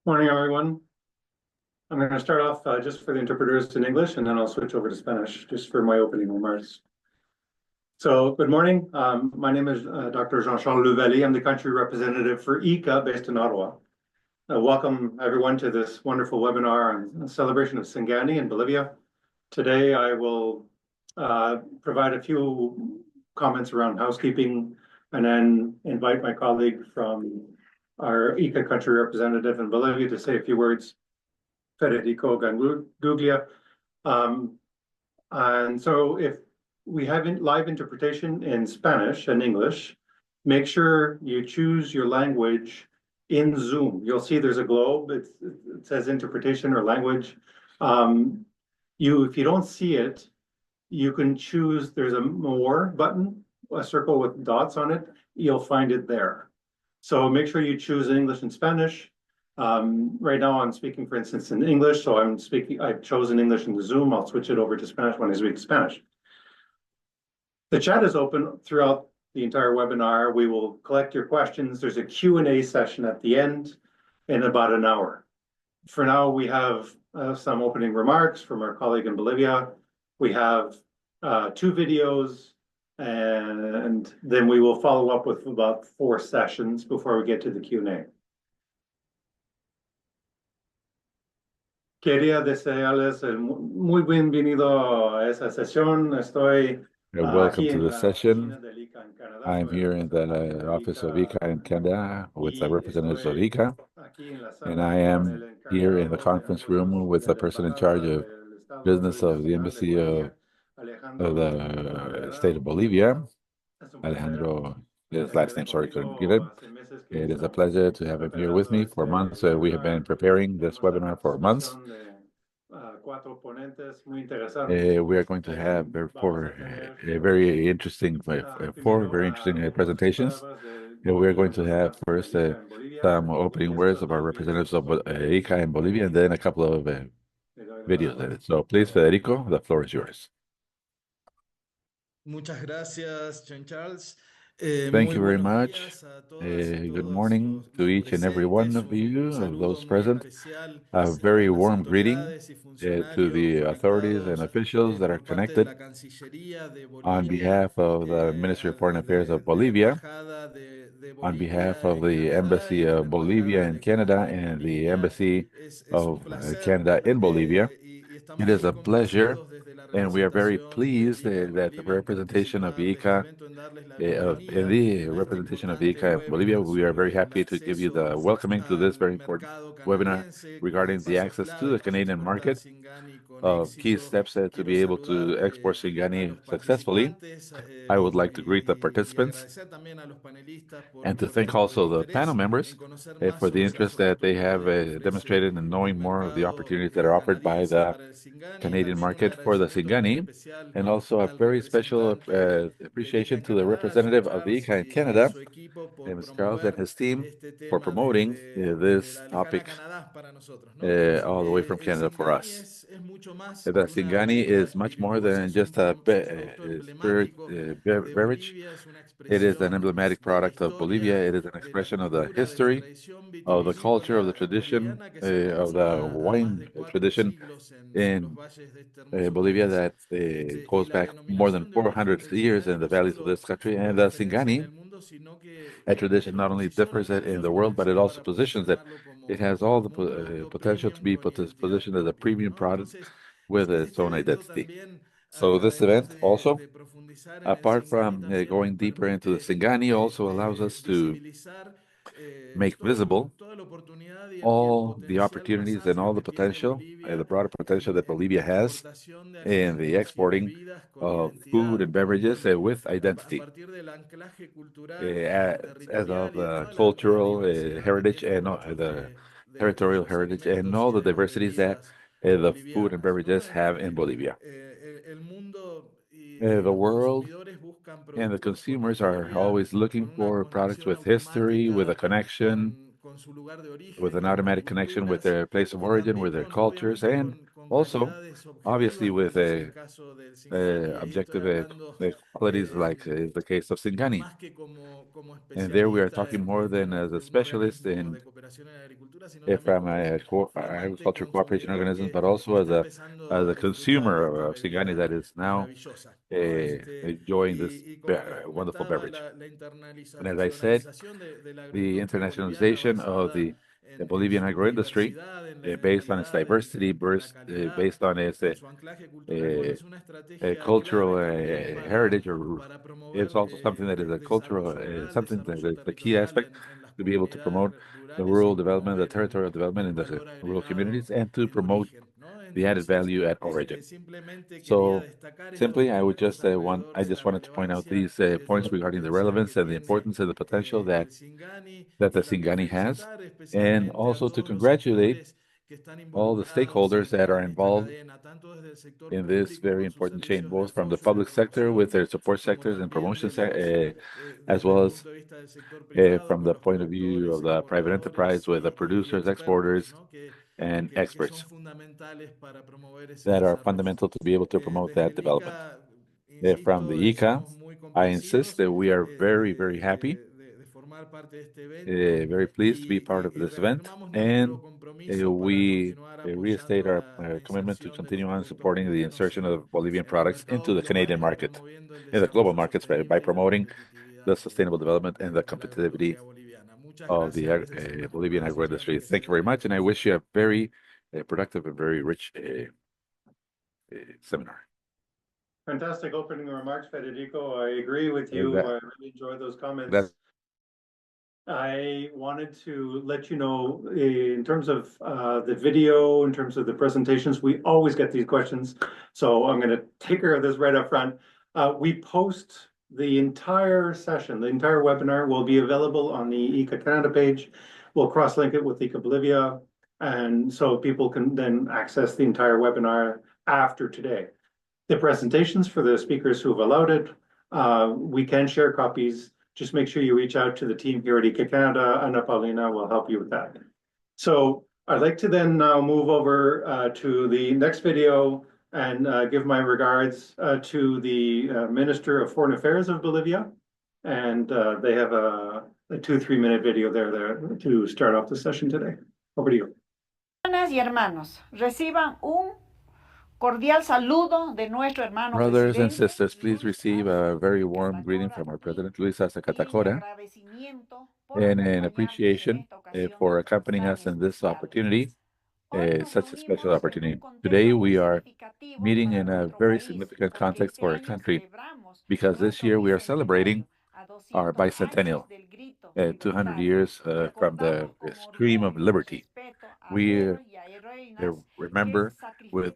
Morning, everyone. I'm going to start off just for the interpreters in English, and then I'll switch over to Spanish just for my opening remarks. So, good morning. My name is Dr. Jean-Charles Louvelli. I'm the country representative for ICA based in Ottawa. Welcome, everyone, to this wonderful webinar on celebration of Singani in Bolivia. Today, I will provide a few comments around housekeeping and then invite my colleague from our ICA country representative in Bolivia to say a few words, Federico Ganguglia. And so if we have live interpretation in Spanish and English, make sure you choose your language in Zoom. You'll see there's a globe. It says interpretation or language. If you don't see it, you can choose, there's a more button, a circle with dots on it. You'll find it there. So make sure you choose English and Spanish. Right now I'm speaking, for instance, in English, so I've chosen English in the Zoom. I'll switch it over to Spanish when I speak Spanish. The chat is open throughout the entire webinar. We will collect your questions. There's a Q&A session at the end in about an hour. For now, we have some opening remarks from our colleague in Bolivia. We have 2 videos, and then we will follow up with about 4 sessions before we get to the Q&A. Quería desearles muy bienvenido a esa sesión. Estoy Welcome aquí to en the la oficina session. del ICA en Canadá I'm con el here in representante the del office of ICA ICA in Canada with the y representatives of estoy ICA, aquí en la and sala I con el am here in the encargado de conference room negocios with de the la person in charge Embajada of del Estado business of the Plurinacional de Embassy Bolivia, of Alejandro the state Rivera. of Bolivia. Es un placer Alejandro, his last tenerle name, sorry, couldn't get conmigo. it. Hace meses que It is a estamos pleasure to have him here with preparando me for este months. We have been webinar. preparing this Tenemos la webinar for months. participación de 4 ponentes muy interesantes. We are going to have Vamos a tener a very interesting, four primero very interesting unas presentations. palabras de We are los going to have representantes del first ICA en Bolivia some y opening words después of our los representatives videos of sobre ICA in Bolivia, and then a couple of le doy la videos. palabra. So please, Federico, the floor is yours. Muchas gracias, Jean-Charles. Thank Muy you very buenos much. días a todas y Good todos morning to los each and every one presentes. of you, Un of saludo those muy present. especial A a very las warm greeting autoridades y to funcionarios the authorities and conectados officials that are por parte de connected la Cancillería de on Bolivia, behalf of the Ministry of Foreign Affairs of de la Bolivia, Embajada de on behalf Bolivia of en the Canadá y Embassy de la of Bolivia Embajada in de Canada Canadá en and the Bolivia. Embassy Es un of placer Canada in Bolivia. y It estamos is muy a pleasure, complacidos desde la and we are very representación del pleased ICA en that the Bolivia en representation of participar de este ICA, evento, en darles la in bienvenida the a este representation of importante ICA of Bolivia, webinar we are very sobre el happy to give you the acceso welcoming to this al very important mercado webinar canadiense con regarding the pasos access to the claves para Canadian exportar market, Singani con key éxito. steps to Quiero be able to saludar export a Singani los successfully. participantes I would like to greet the y participants agradecer también a los panelistas and to por thank el also the panel interés members en conocer for más the sobre las interest that they have oportunidades que ofrece demonstrated in el knowing more of the mercado opportunities that are offered by canadiense the para el Singani, y Canadian también un market for the agradecimiento muy Singani, especial and also a al very special representante del ICA appreciation en to the Canadá, Jean representative of the Charles, ICA in y a Canada, su equipo por Mr. Charles, and promover his team este for tema promoting desde this la lejana topic Canadá para nosotros, ¿no? all the way from El Canada for Singani us. es mucho más The que una Singani bebida is much more espirituosa, than just a, es un producto spirit emblemático de beverage. Bolivia, es una It is an expresión emblematic de la product of Bolivia. historia, It is an de la expression of the cultura, de la history, tradición of the culture, of the vitivinícola tradition, boliviana que se of the remonta a más wine de tradition siglos en los in valles de este hermoso Bolivia país. that Y goes la back more than denominación de origen 400 del years in Singani the no valleys of solo this country. fue And the referencia en Singani, el mundo, sino a que tradition lo not only posiciona differs it incluso in the sobre world, el but it cielo also para positions that posicionarlo it has all the como un producto potential to premium be con identidad positioned as a propia, premium ¿no? product Entonces, with its este own evento identity. también, So this además event also, de profundizar en el apart Singani, from también nos going deeper into the permite Singani, also allows us to visibilizar make visible toda la oportunidad y el all the potencial opportunities and vasállico all the que tiene potential, the Bolivia broader potential that en Bolivia la has exportación de in the alimentos y exporting bebidas con of food identidad and beverages también, with a identity, partir del anclaje cultural as, y as of territorial y de toda la cultural diversidad que heritage tienen and muchos the de territorial nuestros heritage and alimentos y all the de las diversities that bebidas the food and bolivianas, ¿no? beverages have in Bolivia. El mundo y The los world consumidores buscan and the productos con consumers are historia, always looking con una for products conexión with history, with a automática connection, con su lugar de with origen, an con las automatic connection with culturas, their place of y origin, with también their con, cultures, obviamente, and Also, calidades obviously, objetivas, como with es el caso del Singani, y ahí estoy objective hablando qualities, like is the case of Singani. más que como And there we are especialista talking more than as de a un specialist organismo in de cooperación en la agricultura, sino también from como un amante agriculture cooperation consumidor organism, que but also está as empezando a a disfrutar de consumer esta of Singani that bebida is now maravillosa, ¿no? enjoying this Como te wonderful comentaba, beverage. la And as I said, internacionalización de la the agroindustria boliviana internationalization of basada the en Bolivian su agroindustry, diversidad, en la based on its identidad, diversity, en la calidad, based on its en su anclaje cultural, bueno, es una estrategia cultural clave también heritage, or para it's promover also something that is a cultural, desarrollo rural, something that desarrollo is the key territorial aspect en las to be able to comunidades promote the rurales y rural development, the promover territorial development el in the valor rural agregado communities, and to en promote origen, ¿no? the added Entonces, value at origin. simplemente quería So destacar estos simply, I would puntos just alrededor I de just la wanted to point out relevancia these y de points todo el regarding the potencial que relevance and the tiene importance and the potential that el Singani the y también Singani has, felicitar and especialmente a also to todos los congratulate actores que están all the involucrados stakeholders that are en esta involved cadena, tanto desde el sector in this público very con sus important chain, servicios de both from the apoyo y de public sector with promoción, their support como sectors and también promotion, as desde el well as punto de vista del sector privado from con the los point of view productores, of the private exportadores enterprise with the y producers, expertos, exporters, ¿no? and Que son experts fundamentales para promover ese that are desarrollo. fundamental to be able to promote Desde that el development. ICA, From the insisto, ICA, estamos muy I insist complacidos that we are very, very happy, de formar parte de este evento very pleased to be part of y this event, reafirmamos and nuestro compromiso para we continuar reinstate apoyando our la commitment to inserción de los continue on productos supporting the bolivianos insertion of Bolivian en los products into mercados the Canadian globales y market, promoviendo el in the global desarrollo markets, by sostenible y la promoting the competitividad sustainable development and the de la competitivity agroindustria boliviana. Muchas of the gracias, les deseo el mejor de Bolivian los agroindustry. éxitos Thank you en very la much, and I conferencia. wish you a very productive and very rich seminar. Fantastic opening remarks, Federico. I agree with Is you. that- I really enjoyed those comments. that- I wanted to let you know, in terms of the video, in terms of the presentations, we always get these questions. So I'm going to take care of this right up front. We post the entire session, the entire webinar will be available on the ICA Canada page. We'll cross-link it with ICA Bolivia. And so people can then access the entire webinar after today. The presentations for the speakers who have allowed it, we can share copies. Just make sure you reach out to the team here at ICA Canada. Ana Paulina will help you with that. So I'd like to then now move over to the next video and give my regards to the Minister of Foreign Affairs of Bolivia. And they have a 2-3 minute video there to start off the session today. Over to you. Hermanas y hermanos, reciban un cordial saludo de nuestro hermano Brothers and presidente. sisters, please receive a very warm greeting from our President, Luis Asa Catacora, and an appreciation for accompanying us in this opportunity, such a special opportunity. Today, we are meeting in a very significant context for our country, because this year we are celebrating our bicentennial, 200 years from the Scream of Liberty. We remember with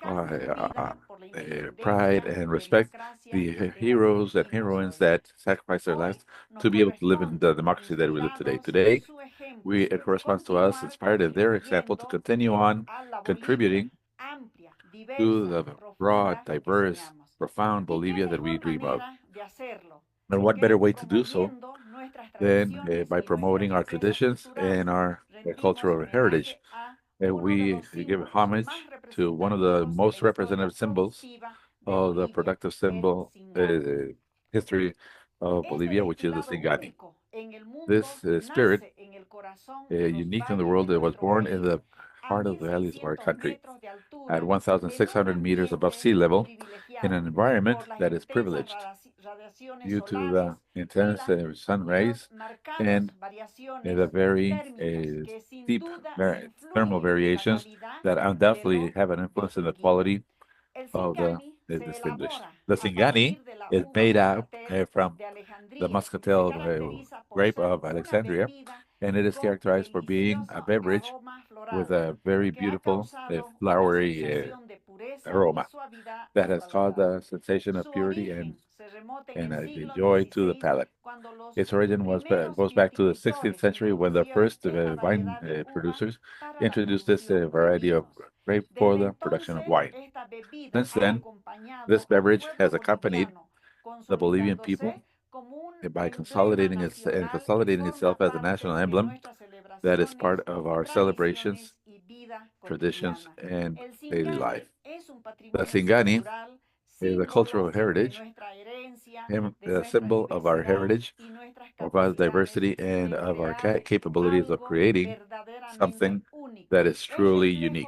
pride and respect the heroes and heroines that sacrificed their lives to be able to live in the democracy that we live today. Today, it corresponds to us, inspired in their example, to continue on contributing to the broad, diverse, profound Bolivia that we dream of. And what better way to do so than by promoting our traditions and our cultural heritage? We give homage to one of the most representative symbols of the productive symbol history of Bolivia, which is the Singani. This spirit, unique in the world, that was born in the heart of the valleys of our country, at 1,600 meters above sea level, in an environment that is privileged due to the intense sun rays and the very steep thermal variations that undoubtedly have an influence in the quality of the distinguished. The Singani is made up from the muscatel grape of Alexandria, and it is characterized for being a beverage with a very beautiful flowery aroma that has caused a sensation of purity and a joy to the palate. Its origin goes back to the 16th century, when the first wine producers introduced this variety of grape for the production of wine. Since then, this beverage has accompanied the Bolivian people by consolidating itself as a national emblem that is part of our celebrations, traditions, and daily life. The Singani is a cultural heritage, a symbol of our heritage, of our diversity, and of our capabilities of creating something that is truly unique.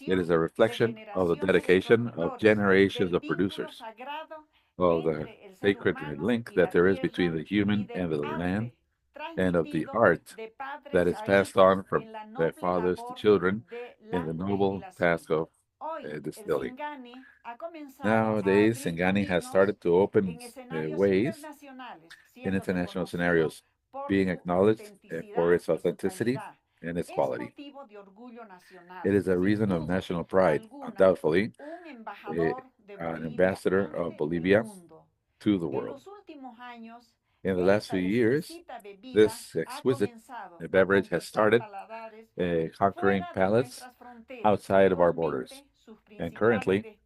It is a reflection of the dedication of generations of producers, of the sacred link that there is between the human and the land, and of the art that is passed on from their fathers to children in the noble task of distilling. Nowadays, Singani has started to open ways in international scenarios, being acknowledged for its authenticity and its quality. It is a reason of national pride, undoubtedly, an ambassador of Bolivia to the world. In the last few years, this exquisite beverage has started conquering palates outside of our borders, and currently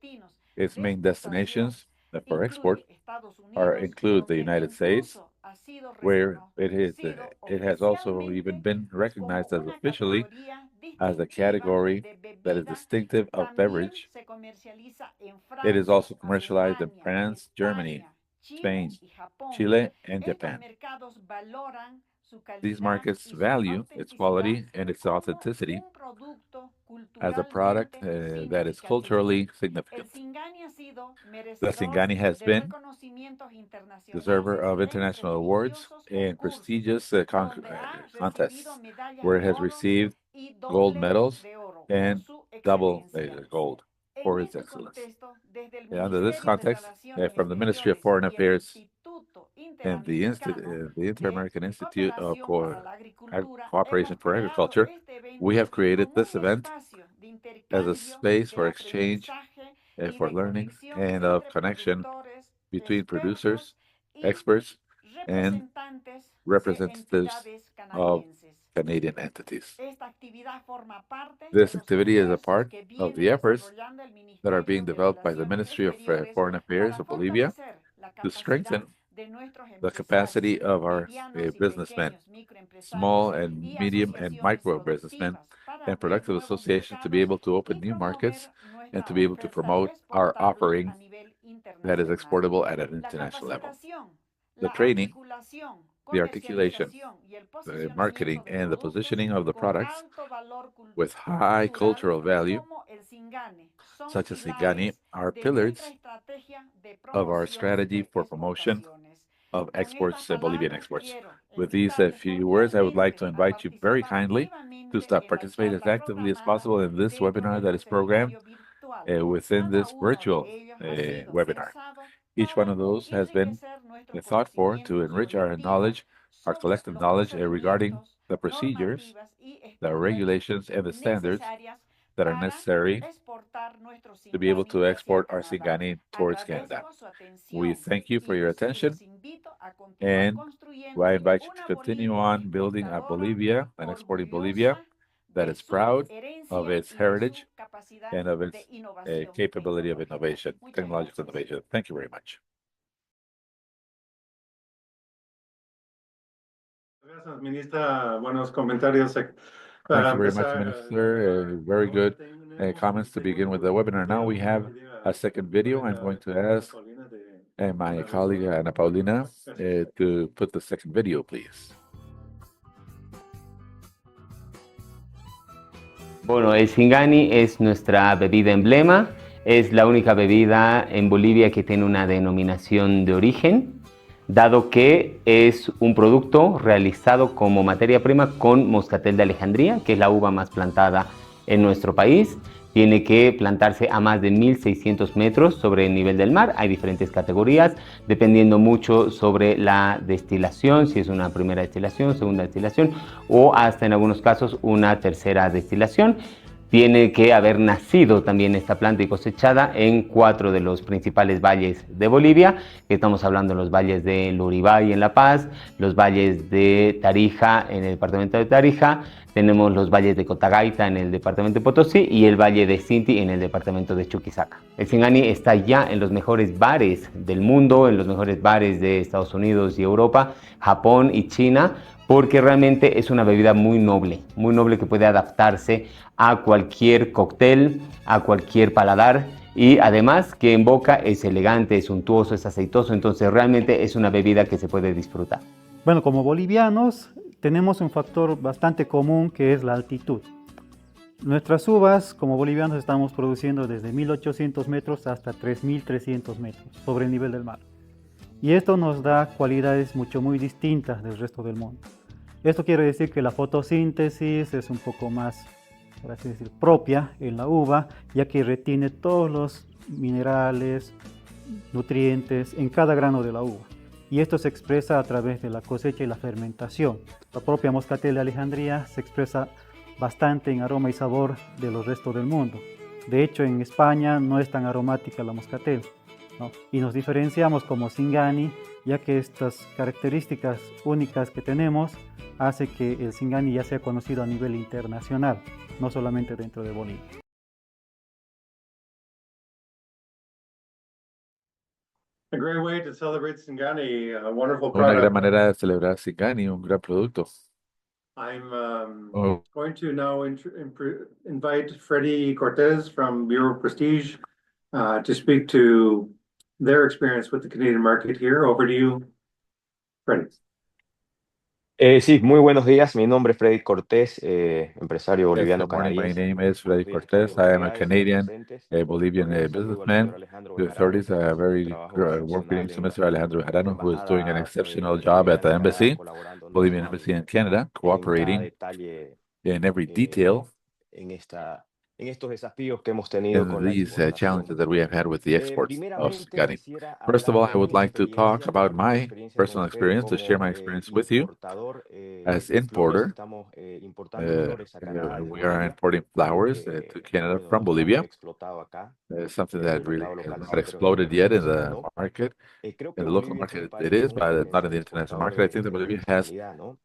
its main destinations for export include the United States, where it has also even been recognized as officially as a category that is distinctive of beverage. It is also commercialized in France, Germany, Spain, Chile, and Japan. These markets value its quality and its authenticity as a product that is culturally significant. The Singani has been deserver of international awards and prestigious contests, where it has received gold medals and double gold for its excellence. Under this context, from the Ministry of Foreign Affairs and the Inter-American Institute of Cooperation for Agriculture, we have created this event as a space for exchange, for learning, and of connection between producers, experts, and representatives of Canadian entities. This activity is a part of the efforts that are being developed by the Ministry of Foreign Affairs of Bolivia to strengthen the capacity of our businessmen, small and medium and micro businessmen, and productive associations to be able to open new markets and to be able to promote our offering that is exportable at an international level. The training, the articulation, the marketing, and the positioning of the products with high cultural value, such as Singani, are pillars of our strategy for promotion of exports, Bolivian exports. With these few words, I would like to invite you very kindly to participate as actively as possible in this webinar that is programmed within this virtual webinar. Each one of those has been thought for to enrich our knowledge, our collective knowledge regarding the procedures, the regulations, and the standards that are necessary to be able to export our Singani towards Canada. We thank you for your attention, and I invite you to continue on building a Bolivia and exporting Bolivia that is proud of its heritage and of its capability of innovation, technological innovation. Thank you very much. Gracias, ministra. Buenos comentarios. Thank you very much, Minister. Very good comments to begin with the webinar. Now we have a second video. I'm going to ask my colleague Ana Paulina to put the second video, please. Bueno, el Singani es nuestra bebida emblema, es la única bebida en Bolivia que tiene una denominación de origen, dado que es un producto realizado como materia prima con moscatel de Alejandría, que es la uva más plantada en nuestro país. Tiene que plantarse a más de 1.600 metros sobre el nivel del mar. Hay diferentes categorías, dependiendo mucho sobre la destilación, si es una primera destilación, segunda destilación o hasta en algunos casos una tercera destilación. Tiene que haber nacido también esta planta y cosechada en 4 de los principales valles de Bolivia. Estamos hablando de los valles de Luribay en La Paz, los valles de Tarija en el departamento de Tarija, tenemos los valles de Cotagaita en el departamento de Potosí y el valle de Sinti en el departamento de Chuquisaca. El Singani está ya en los mejores bares del mundo, en los mejores bares de Estados Unidos y Europa, Japón y China, porque realmente es una bebida muy noble que puede adaptarse a cualquier cóctel, a cualquier paladar, y además que en boca es elegante, es suntuoso, es aceitoso, entonces realmente es una bebida que se puede disfrutar. Bueno, como bolivianos tenemos un factor bastante común que es la altitud. Nuestras uvas como bolivianos estamos produciendo desde 1800 metros hasta 3300 metros sobre el nivel del mar. Y esto nos da cualidades muy distintas del resto del mundo. Esto quiere decir que la fotosíntesis es un poco más, por así decir, propia en la uva, ya que retiene todos los minerales, nutrientes en cada grano de la uva. Y esto se expresa a través de la cosecha y la fermentación. La propia moscatel de Alejandría se expresa bastante en aroma y sabor de los restos del mundo. De hecho, en España no es tan aromática la moscatel, ¿no? Y nos diferenciamos como Singani, ya que estas características únicas que tenemos hace que el Singani ya sea conocido a nivel internacional, no solamente dentro de Bolivia. A great way to celebrate Singani, a wonderful Una gran product. manera de celebrar Singani, un gran producto. I'm Oh. going to now invite Freddie Cortez from Bureau Prestige to speak to their experience with the Canadian market here. Over to you, Freddie. Sí, muy buenos días. Mi nombre es Freddy Cortés, empresario Yes, boliviano good morning. My canadiense. name is Freddy Buenos días, Cortez. queridos I am a autoridades, Canadian, presentes. Bolivian Un saludo al businessman. señor Alejandro The Bejarano, authorities are very trabajo working excepcional to en Mr. Alejandro la Bejarano, who is doing an embajada exceptional job at the boliviana en Canadá, embassy, colaborándonos Bolivian embassy in Canada, en cada cooperating detalle in every detail en estos desafíos que hemos tenido in con la these exportación. challenges that we have had with the exports of Primeramente, Singani. quisiera First of all, hablar I de would mi like to talk experiencia, about compartir mi my experiencia con personal ustedes experience, to share my como experience with you. importador As de flores. importer, Estamos importando flores a Canadá desde we are Bolivia, importing algo flowers que, to Canada bueno, from no está muy Bolivia. explotado acá Something en el that really mercado has local, not sí, pero en el exploded yet mercado in the internacional no. market. Creo que In the local Bolivia es un market, país it is, muy but not in the potencial international exportador market. I think that de Bolivia especialidad, ¿no?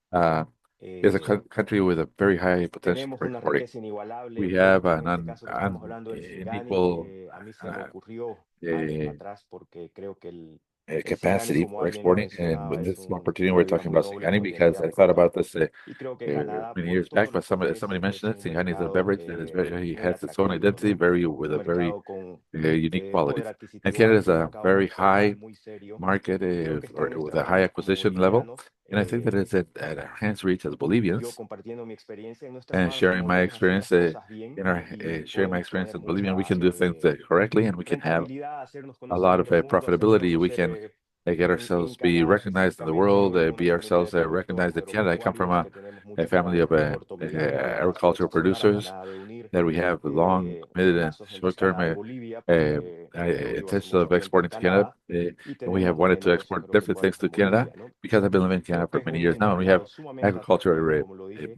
is a country with a very high potential Tenemos for una exporting. riqueza inigualable, We pero have en este caso que estamos hablando del Singani, unequal a mí se me ocurrió uh, años atrás porque creo que el Singani, capacity como for alguien lo exporting. And mencionaba, with es this opportunity, una we're bebida talking muy about noble, Singani muy because identidad I thought propia. about this Y creo que Canadá, many por years todos back, but los intereses, somebody mentioned it. es un Singani is a mercado beverage that is very, muy has its own atractivo, identity, ¿no? with Un a very mercado con unique poder qualities. And adquisitivo Canada is alto, un a mercado very muy formal, high muy serio. market Creo que está en with nuestras a high manos como acquisition level. bolivianos. And I think that it's at our hands reach as Yo Bolivians compartiendo mi experiencia en nuestras and manos sharing como my bolivianos hacer las experience cosas bien in our y sharing my podemos experience tener as Bolivian. We mucha can do things correctly and we can have rentabilidad, hacernos a conocer lot en of el mundo, hacernos profitability. We conocer can get ourselves, be Canadá recognized in the específicamente world, en be una familia ourselves de productores recognized in Canada. I come from agropecuarios que tenemos a mucho family trabajo of en el corto, mediano y largo plazo agricultural exportación a producers Canadá, de unir that we have long, mid, and lazos entre short-term Canadá y Bolivia, porque yo vivo hace intention mucho of tiempo en exporting to Canada. Canadá And y we have tenemos wanted to negocios export different things agropecuarios to con Canada Bolivia, ¿no? because I've been living in Canada Creo que for es many years un now, and we have mercado sumamente agricultural atractivo, como lo dije,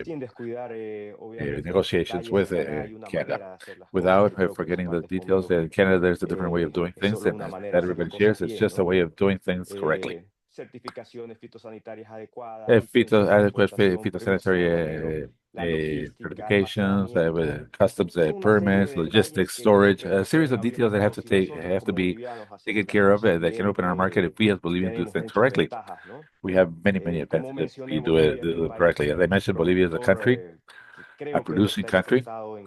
sin descuidar obviamente los negotiations detalles. with En Canadá hay una Canada manera de hacer las cosas without y creo que eso forgetting the parte por details. uno. In Canada, there's a different way of doing Es things, solo and una manera de that hacer las everybody cosas shares. It's bien, just a ¿no? way of doing things correctly. Certificaciones fitosanitarias adecuadas, licencias de Adequate exportación, permisos aduaneros, phytosanitary la logística, certifications, almacenamiento. customs Son una serie de permits, detalles logistics, que creo storage, que a nos series pueden of abrir details los that ojos y nosotros have to como be bolivianos taken hacemos las care of cosas that can bien, open our market if we as Bolivians do tenemos things muchas correctly. ventajas, ¿no? We have many Como advantages if mencioné, we Bolivia es un do it país correctly. As I mentioned, Bolivia is a productor country, que a creo que no producing está country. explotado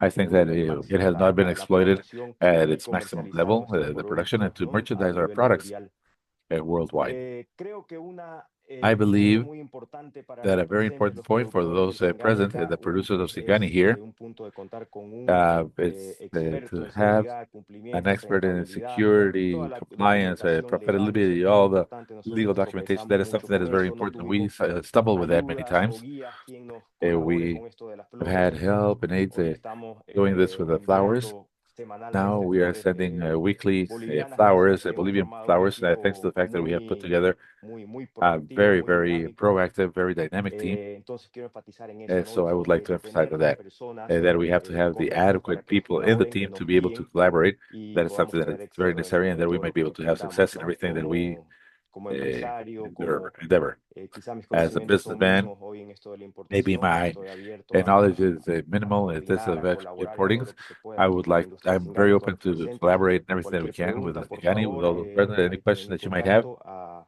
I en think that el it máximo has not been la exploited producción at y its maximum comercializar level, nuestros the production, and productos, to ¿no? A merchandise our nivel products mundial. worldwide. Creo que una I punto believe muy importante para that los a very presentes, important los point for productores del those Singani present, acá, the producers of Singani es here, un punto de contar con un it's experto to en have seguridad, an cumplimientos, expert in rentabilidad, toda security, la compliance, documentación legal, eso es profitability, muy all the importante. Nosotros legal documentation. That tropezamos is mucho something that con is very eso, no important. We tuvimos stumble with that many ayudas o times. guías quien nos colabore We con esto de las have flores. had help and aids Hoy estamos doing this with the flowers. enviando Now semanalmente we are flores sending weekly bolivianas, es decir, flowers, que hemos Bolivian formado un flowers, thanks to equipo the fact that we have put together muy a proactivo, muy very dinámico. proactive, very dynamic team. Entonces quiero enfatizar en eso, ¿no? So I would like to emphasize Tener on las that, personas that we have to have the correctas para adequate que nos people in the colaboren, que team nos to be able to guíen collaborate. y That is podamos something that tener is very éxito necessary, and that we todo might lo be que able to have emprendamos, success in ¿no? everything that we Como empresario, endeavor. quizá mis As a conocimientos son businessman, mínimos hoy en esto de la maybe importación, my estoy abierto knowledge is a minimal in this coordinar, of a colaborar en todo importing. lo que se pueda aquí con la industria I'm very Singani, todos open los to presentes. collaborate in everything that we Cualquier can with pregunta, the por Singani, with favor, all the present. Any ahí tienen question mi that you might have, contacto.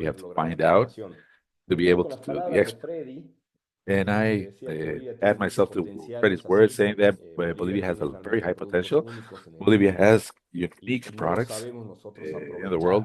we have to find out to be able to do the export. And I add myself to Freddie's words, saying that Bolivia has a very high potential. Bolivia has unique products in the world.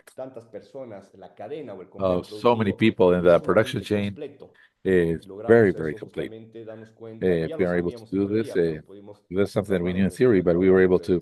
impact tantas personas, la cadena o el of complejo so many productivo people in the es production sumamente chain completo. is Logramos very, very eso complete. justamente darnos cuenta, ya If lo we are able to sabíamos en do this, teoría, pero pudimos that's something that we knew probarlo in en theory, but we were able estudios to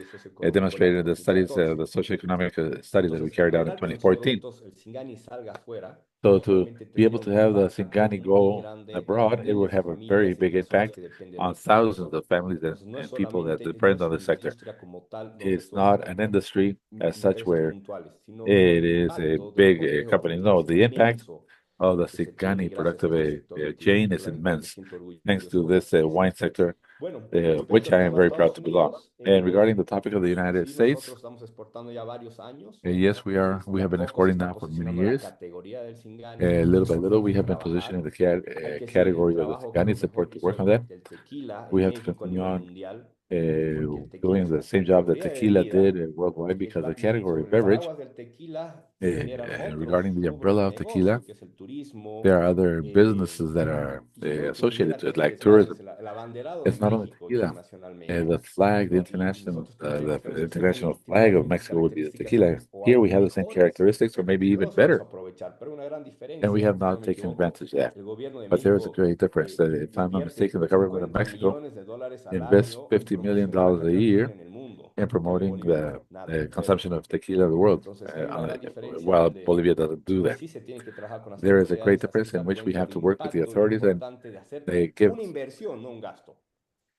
socioeconómicos demonstrate del in the studies, 2014. the socioeconomic studies that we Entonces, carried out in lograr que nuestros 2014. productos, el Singani, salga afuera, So no to solamente be able tendría to un have the impacto Singani muy go grande abroad, en it would miles de have a very familias y big personas impact que dependen on de este thousands sector. of families Entonces, no es and people that solamente, depend no on es the una sector. industria como tal donde It's esto not genera an industry as such intereses where puntuales, sino it el is a impacto de un big complejo company. productivo No, es the impact inmenso of the que se Singani tiene gracias productive a este sector chain is vitivinícola, y me immense, siento thanks to orgulloso this de wine ser parte. sector, Bueno, which respecto al I am tema de very proud Estados to belong. Unidos, And regarding the topic of the United sí, States, nosotros estamos exportando ya varios años. yes, we have been De a poco se exporting está now for many posicionando la years. categoría del Singani. Little by little, we Hay que have been trabajar. positioning the Hay que seguir el category of the trabajo con Singani. lo It's mejor important que to work on hicieron that. del tequila We en have to México a continue nivel on mundial, porque el tequila doing es the la same job that categoría de tequila bebida did worldwide, que because the está, y category sobre of el beverage, paraguas del tequila se generan otros regarding the rubros umbrella de of tequila, negocio, que es el turismo. there are other businesses that are Y creo que associated to it, imagínate, like es más, tourism. es el abanderado de It's not only México tequila. internacionalmente. The flag, ¿No? Y nosotros tendríamos, tenemos que international tener flag of las mismas Mexico would be the características tequila. o Here we aún have the same mejores, characteristics, or maybe pero no even lo sabemos better, aprovechar. Pero una gran and diferencia, we have si no not me taken equivoco, advantage of that. el gobierno de But there is a México great difference that, if I'm not invierte mistaken, the government of 50 Mexico millones de dólares al invests año en $50 million promocionar la a calidad de tequila year en el mundo. in Creo que promoting Bolivia nada que the ver. consumption of tequila of the world, Entonces hay una gran diferencia while donde, Bolivia doesn't do donde that. sí se tiene que trabajar con las There is a great autoridades, hacer difference in dar which we cuenta have del to work with the impacto y lo authorities, and importante de hacer they give una inversión, no un gasto.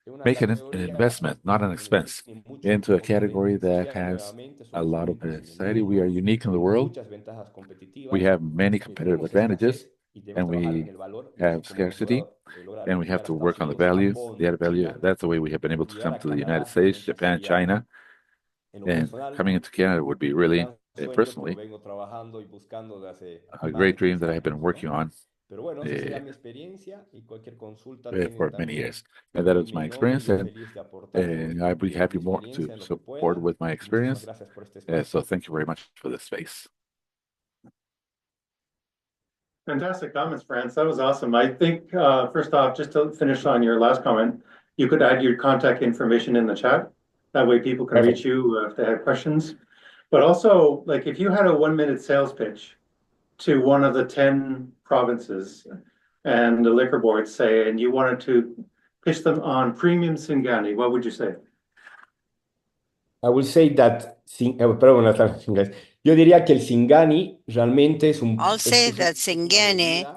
En una make an categoría investment, not an en la que expense, tiene mucho into a por category that diferenciar has nuevamente, a somos lot of únicos en el society. We are mundo, unique in the tenemos world. muchas ventajas competitivas, We have many competitive tenemos advantages, escasez y debemos and trabajar en we el valor, y así have como hemos scarcity, logrado and we have llegar a to Estados work on the Unidos, value, Japón, the added value. China, That's the way we have been able to llegar come a to the United Canadá States, realmente Japan, sería, China, en lo and personal, coming into Canada would be un really, gran sueño que lo personally, vengo trabajando y buscando de hace a más de great dream 10 that I have been años, working ¿no? on Pero bueno, esa sería mi experiencia, y cualquier consulta tienen for many también years. And that is mi my nombre, y experience, yo and feliz de aportar I'd be con mi happy more to experiencia en lo que support pueda. with my Muchísimas experience. gracias por este espacio. So thank you very much for this space. Fantastic comments, France. That was awesome. I think, first off, just to finish on your last comment, you could add your contact information in the chat. That way people can reach you if they have questions. But also, like, if you had a 1-minute sales pitch to one of the 10 provinces and the liquor boards, say, and you wanted to pitch them on premium Singani, what would you say? I will say that, perdón, buenas tardes, inglés. Yo diría que el Singani realmente es un, I'll say that es una Singani bebida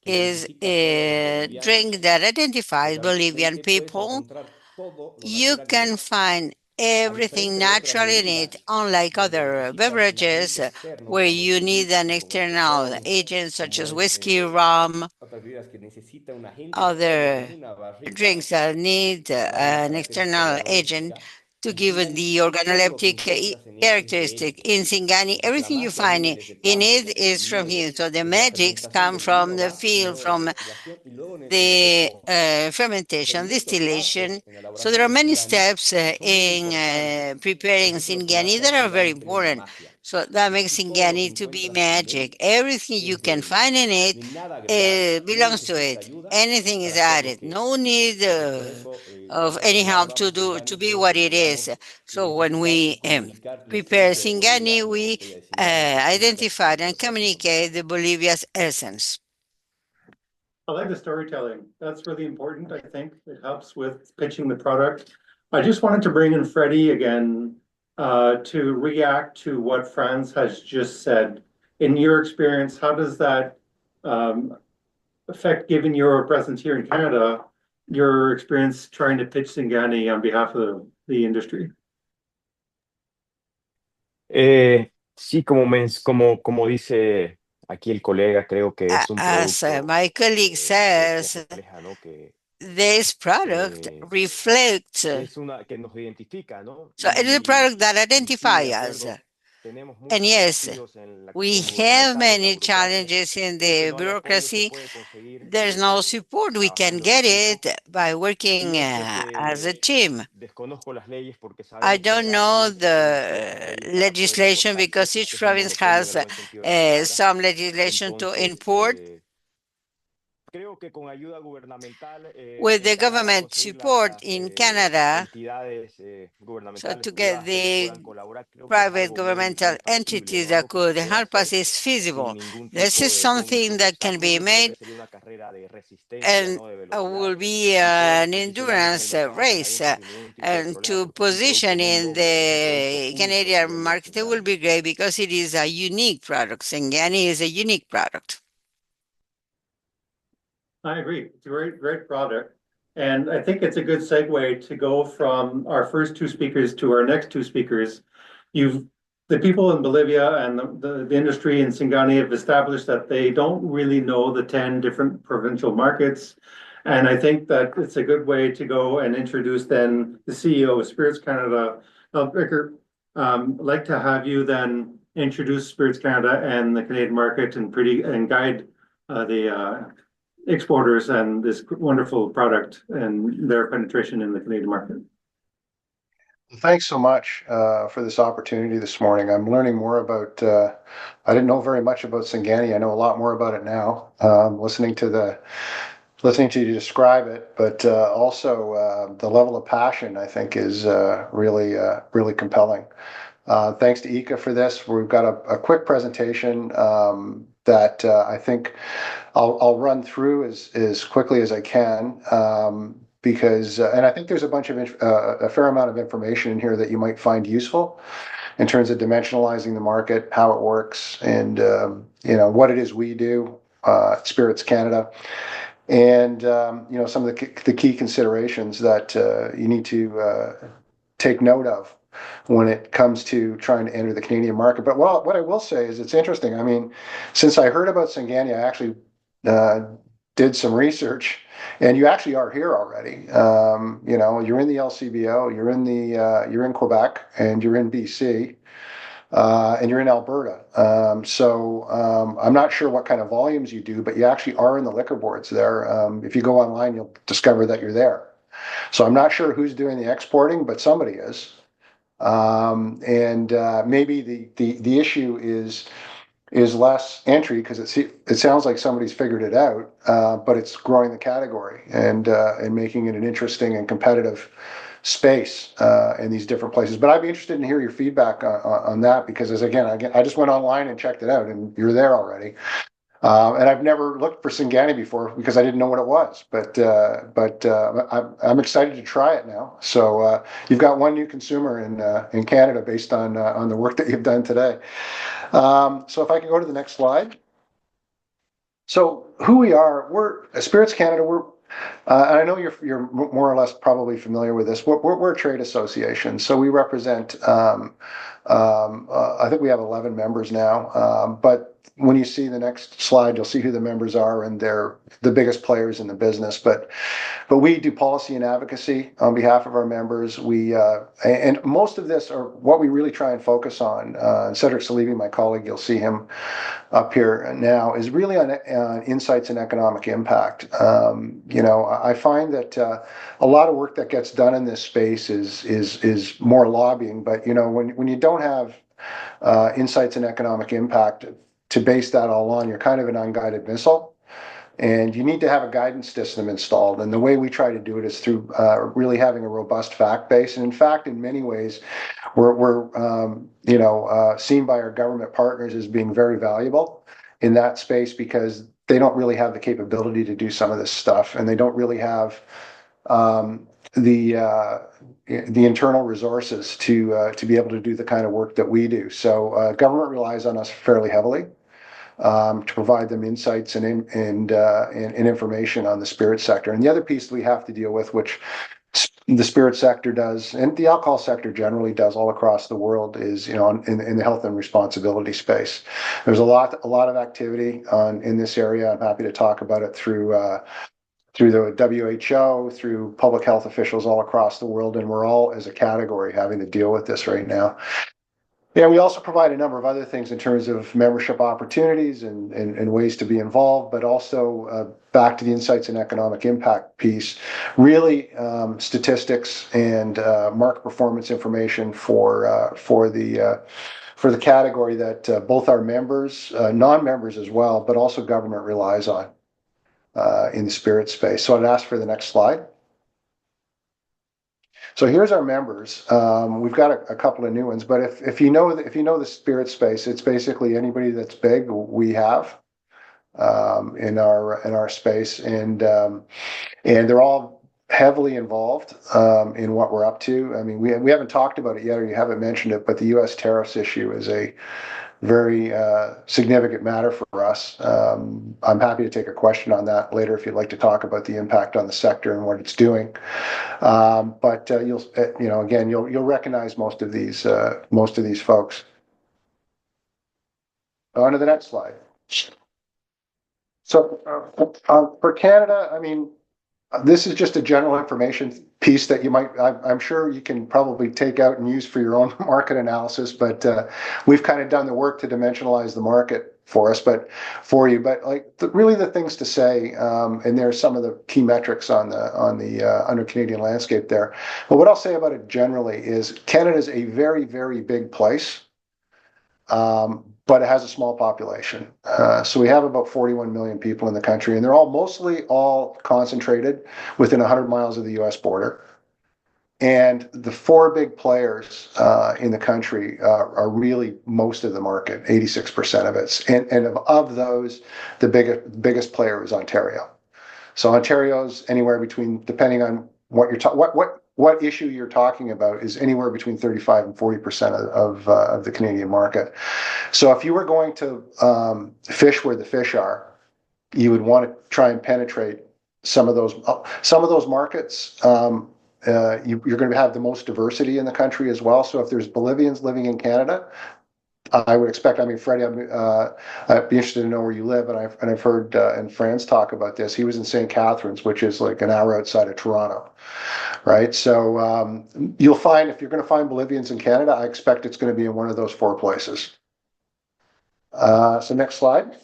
que is identifica a todos los a bolivianos, drink that identifies que Bolivian realmente puedes people. encontrar todo lo You natural en can ella. find A everything diferencia de otras natural in it, bebidas, unlike donde other necesitas un beverages agente externo, where como el you need an whisky, como el external ron, agent such como as es whiskey, rum, otras bebidas que necesita un agente externo, other como una barrica drinks that need para dar una an característica external agent organoléptica. to En give it Singani the todo lo que organoleptic encuentras es de characteristic. ellos, In Singani, porque la everything you magia find viene desde el in campo, it desde el is from viñedo, here. So the desde la magics fermentación come del vino from the base y field, luego la from destilación y luego en el the reposo. fermentation, Entonces, muchos distillation. pasos en la So there elaboración are del many Singani steps que son muy in importantes, preparing porque eso es lo que lo Singani hace al that are very Singani tener una important. magia. So that Y makes todo lo que Singani to be encuentras en magic. él Everything you es de can ellos, find in it sin nada agregado, no belongs to necesita it. ayuda Anything is para ser lo added. que es. No need Entonces, por eso, of nosotros any help elaboramos to Singani, be creo what que it is. logramos So when identificar y we comunicar la prepare esencia de Bolivia Singani, en la we botella de Singani, que es única y identify and para el mundo. communicate the Bolivia's essence. I like the storytelling. That's really important, I think. It helps with pitching the product. I just wanted to bring in Freddie again to react to what Franz has just said. In your experience, how does that affect, given your presence here in Canada, your experience trying to pitch Singani on behalf of the industry? Sí, como dice aquí el colega, creo que es un As producto my colleague que says, refleja, ¿no? this product reflects. Que nos identifica, ¿no? So it is a product that Y sí, de identifies us. acuerdo, tenemos And muchos yes, desafíos en la we cuestión have gubernamental, en la many burocracia. challenges in Creo que the no hay apoyo, se bureaucracy. puede conseguir There's no support. We can trabajando en get equipo. it by Y working yo sé as a que team. desconozco las leyes porque I sabemos que don't cada know provincia tiene su propia the ley para poder legislation exportar. because Existe each un province monopolio en has el buen sentido de la palabra. some legislation to Entonces, import. creo que con ayuda gubernamental With en the Canadá government conseguir support in Canada, entidades so gubernamentales to get privadas que nos the puedan colaborar, creo que es private algo muy, governmental muy factible, entities ¿no? that Algo que se could puede help us hacer is sin feasible. ningún This tipo is de something condición, that can obstáculos. be Yo creo made que sería una carrera de resistencia, and ¿no? De will velocidad. be Y todos nos an posicionamos en el endurance mercado race. canadiense sin ningún tipo de And problema to porque es un producto position in mundo, es un producto the único el Canadian modelo market, it will Singani. be great because it is a unique product. Singani is a unique product. I agree. It's a great, great product. And I think it's a good segue to go from our first two speakers to our next two speakers. You've the people in Bolivia and the industry in Singani have established that they don't really know the 10 different provincial markets. And I think that it's a good way to go and introduce then the CEO of Spirits Canada. Ricker, I'd like to have you then introduce Spirits Canada and the Canadian market and guide the exporters and this wonderful product and their penetration in the Canadian market. Thanks so much for this opportunity this morning. I'm learning more about, I didn't know very much about Singani. I know a lot more about it now, listening to you describe it, but also the level of passion I think is really compelling. Thanks to Ika for this. We've got a quick presentation that I think I'll run through as quickly as I can. Because and I think there's a fair amount of information in here that you might find useful in terms of dimensionalizing the market, how it works, and what it is we do at Spirits Canada, and some of the key considerations that you need to take note of when it comes to trying to enter the Canadian market. But what I will say is it's interesting. I mean, since I heard about Singani, I actually did some research. And you actually are here already. You're in the LCBO, you're in Quebec, and you're in BC, and you're in Alberta. I'm not sure what kind of volumes you do, but you actually are in the liquor boards there. If you go online, you'll discover that you're there. So I'm not sure who's doing the exporting, but somebody is. Maybe the issue is less entry because it sounds like somebody's figured it out, but it's growing the category and making it an interesting and competitive space in these different places. But I'd be interested in hear your feedback on that because I just went online and checked it out, and you're there already. And I've never looked for Singani before because I didn't know what it was. But I'm excited to try it now. So you've got one new consumer in Canada based on the work that you've done today. So if I can go to the next slide. So who we are, we're Spirits Canada. And I know you're more or less probably familiar with this. We're a trade association, so we represent. I think we have 11 members now. But when you see the next slide, you'll see who the members are, and they're the biggest players in the business. But we do policy and advocacy on behalf of our members. And most of this, or what we really try and focus on, Cedric Salivi, my colleague, you'll see him up here now, is really on insights and economic impact. I find that a lot of work that gets done in this space is more lobbying. But when you don't have insights and economic impact to base that all on, you're kind of an unguided missile. And you need to have a guidance system installed. And the way we try to do it is through really having a robust fact base. And in fact, in many ways, we're seen by our government partners as being very valuable in that space because they don't really have the capability to do some of this stuff, and they don't really have the internal resources to be able to do the kind of work that we do. So government relies on us fairly heavily to provide them insights and information on the spirit sector. And the other piece we have to deal with, which the spirit sector does, and the alcohol sector generally does all across the world, is in the health and responsibility space. There's a lot of activity in this area. I'm happy to talk about it through the WHO, through public health officials all across the world, and we're all as a category having to deal with this right now. Yeah, we also provide a number of other things in terms of membership opportunities and ways to be involved, but also back to the insights and economic impact piece, really statistics and market performance information for the category that both our members, non-members as well, but also government relies on in the spirit space. So I'd ask for the next slide. So here's our members. We've got a couple of new ones, but if you know the spirit space, it's basically anybody that's big we have in our space, and they're all heavily involved in what we're up to. I mean, we haven't talked about it yet, or you haven't mentioned it, but the U.S. tariffs issue is a very significant matter for us. I'm happy to take a question on that later if you'd like to talk about the impact on the sector and what it's doing. But you'll recognize most of these folks. On to the next slide. So for Canada, I mean, this is just a general information piece that you might, I'm sure you can probably take out and use for your own market analysis, but we've kind of done the work to dimensionalize the market for us, but for you, but like really the things to say, and there's some of the key metrics on the under Canadian landscape there. But what I'll say about it generally is Canada is a very, very big place. But it has a small population. So we have about 41 million people in the country, and they're mostly all concentrated within 100 miles of the US border. And the four big players in the country are really most of the market, 86% of it. And of those, the biggest player is Ontario. So Ontario's anywhere between, depending on what you're what issue you're talking about, is anywhere between 35 and 40% of the Canadian market. So if you were going to fish where the fish are, you would want to try and penetrate some of those markets. You're going to have the most diversity in the country as well. So if there's Bolivians living in Canada, I would expect, I mean, Freddie, I'd be interested to know where you live, and I've heard and Franz talk about this. He was in St. Catharines, which is like an hour outside of Toronto, right? So you'll find, if you're going to find Bolivians in Canada, I expect it's going to be in one of those four places. So next slide.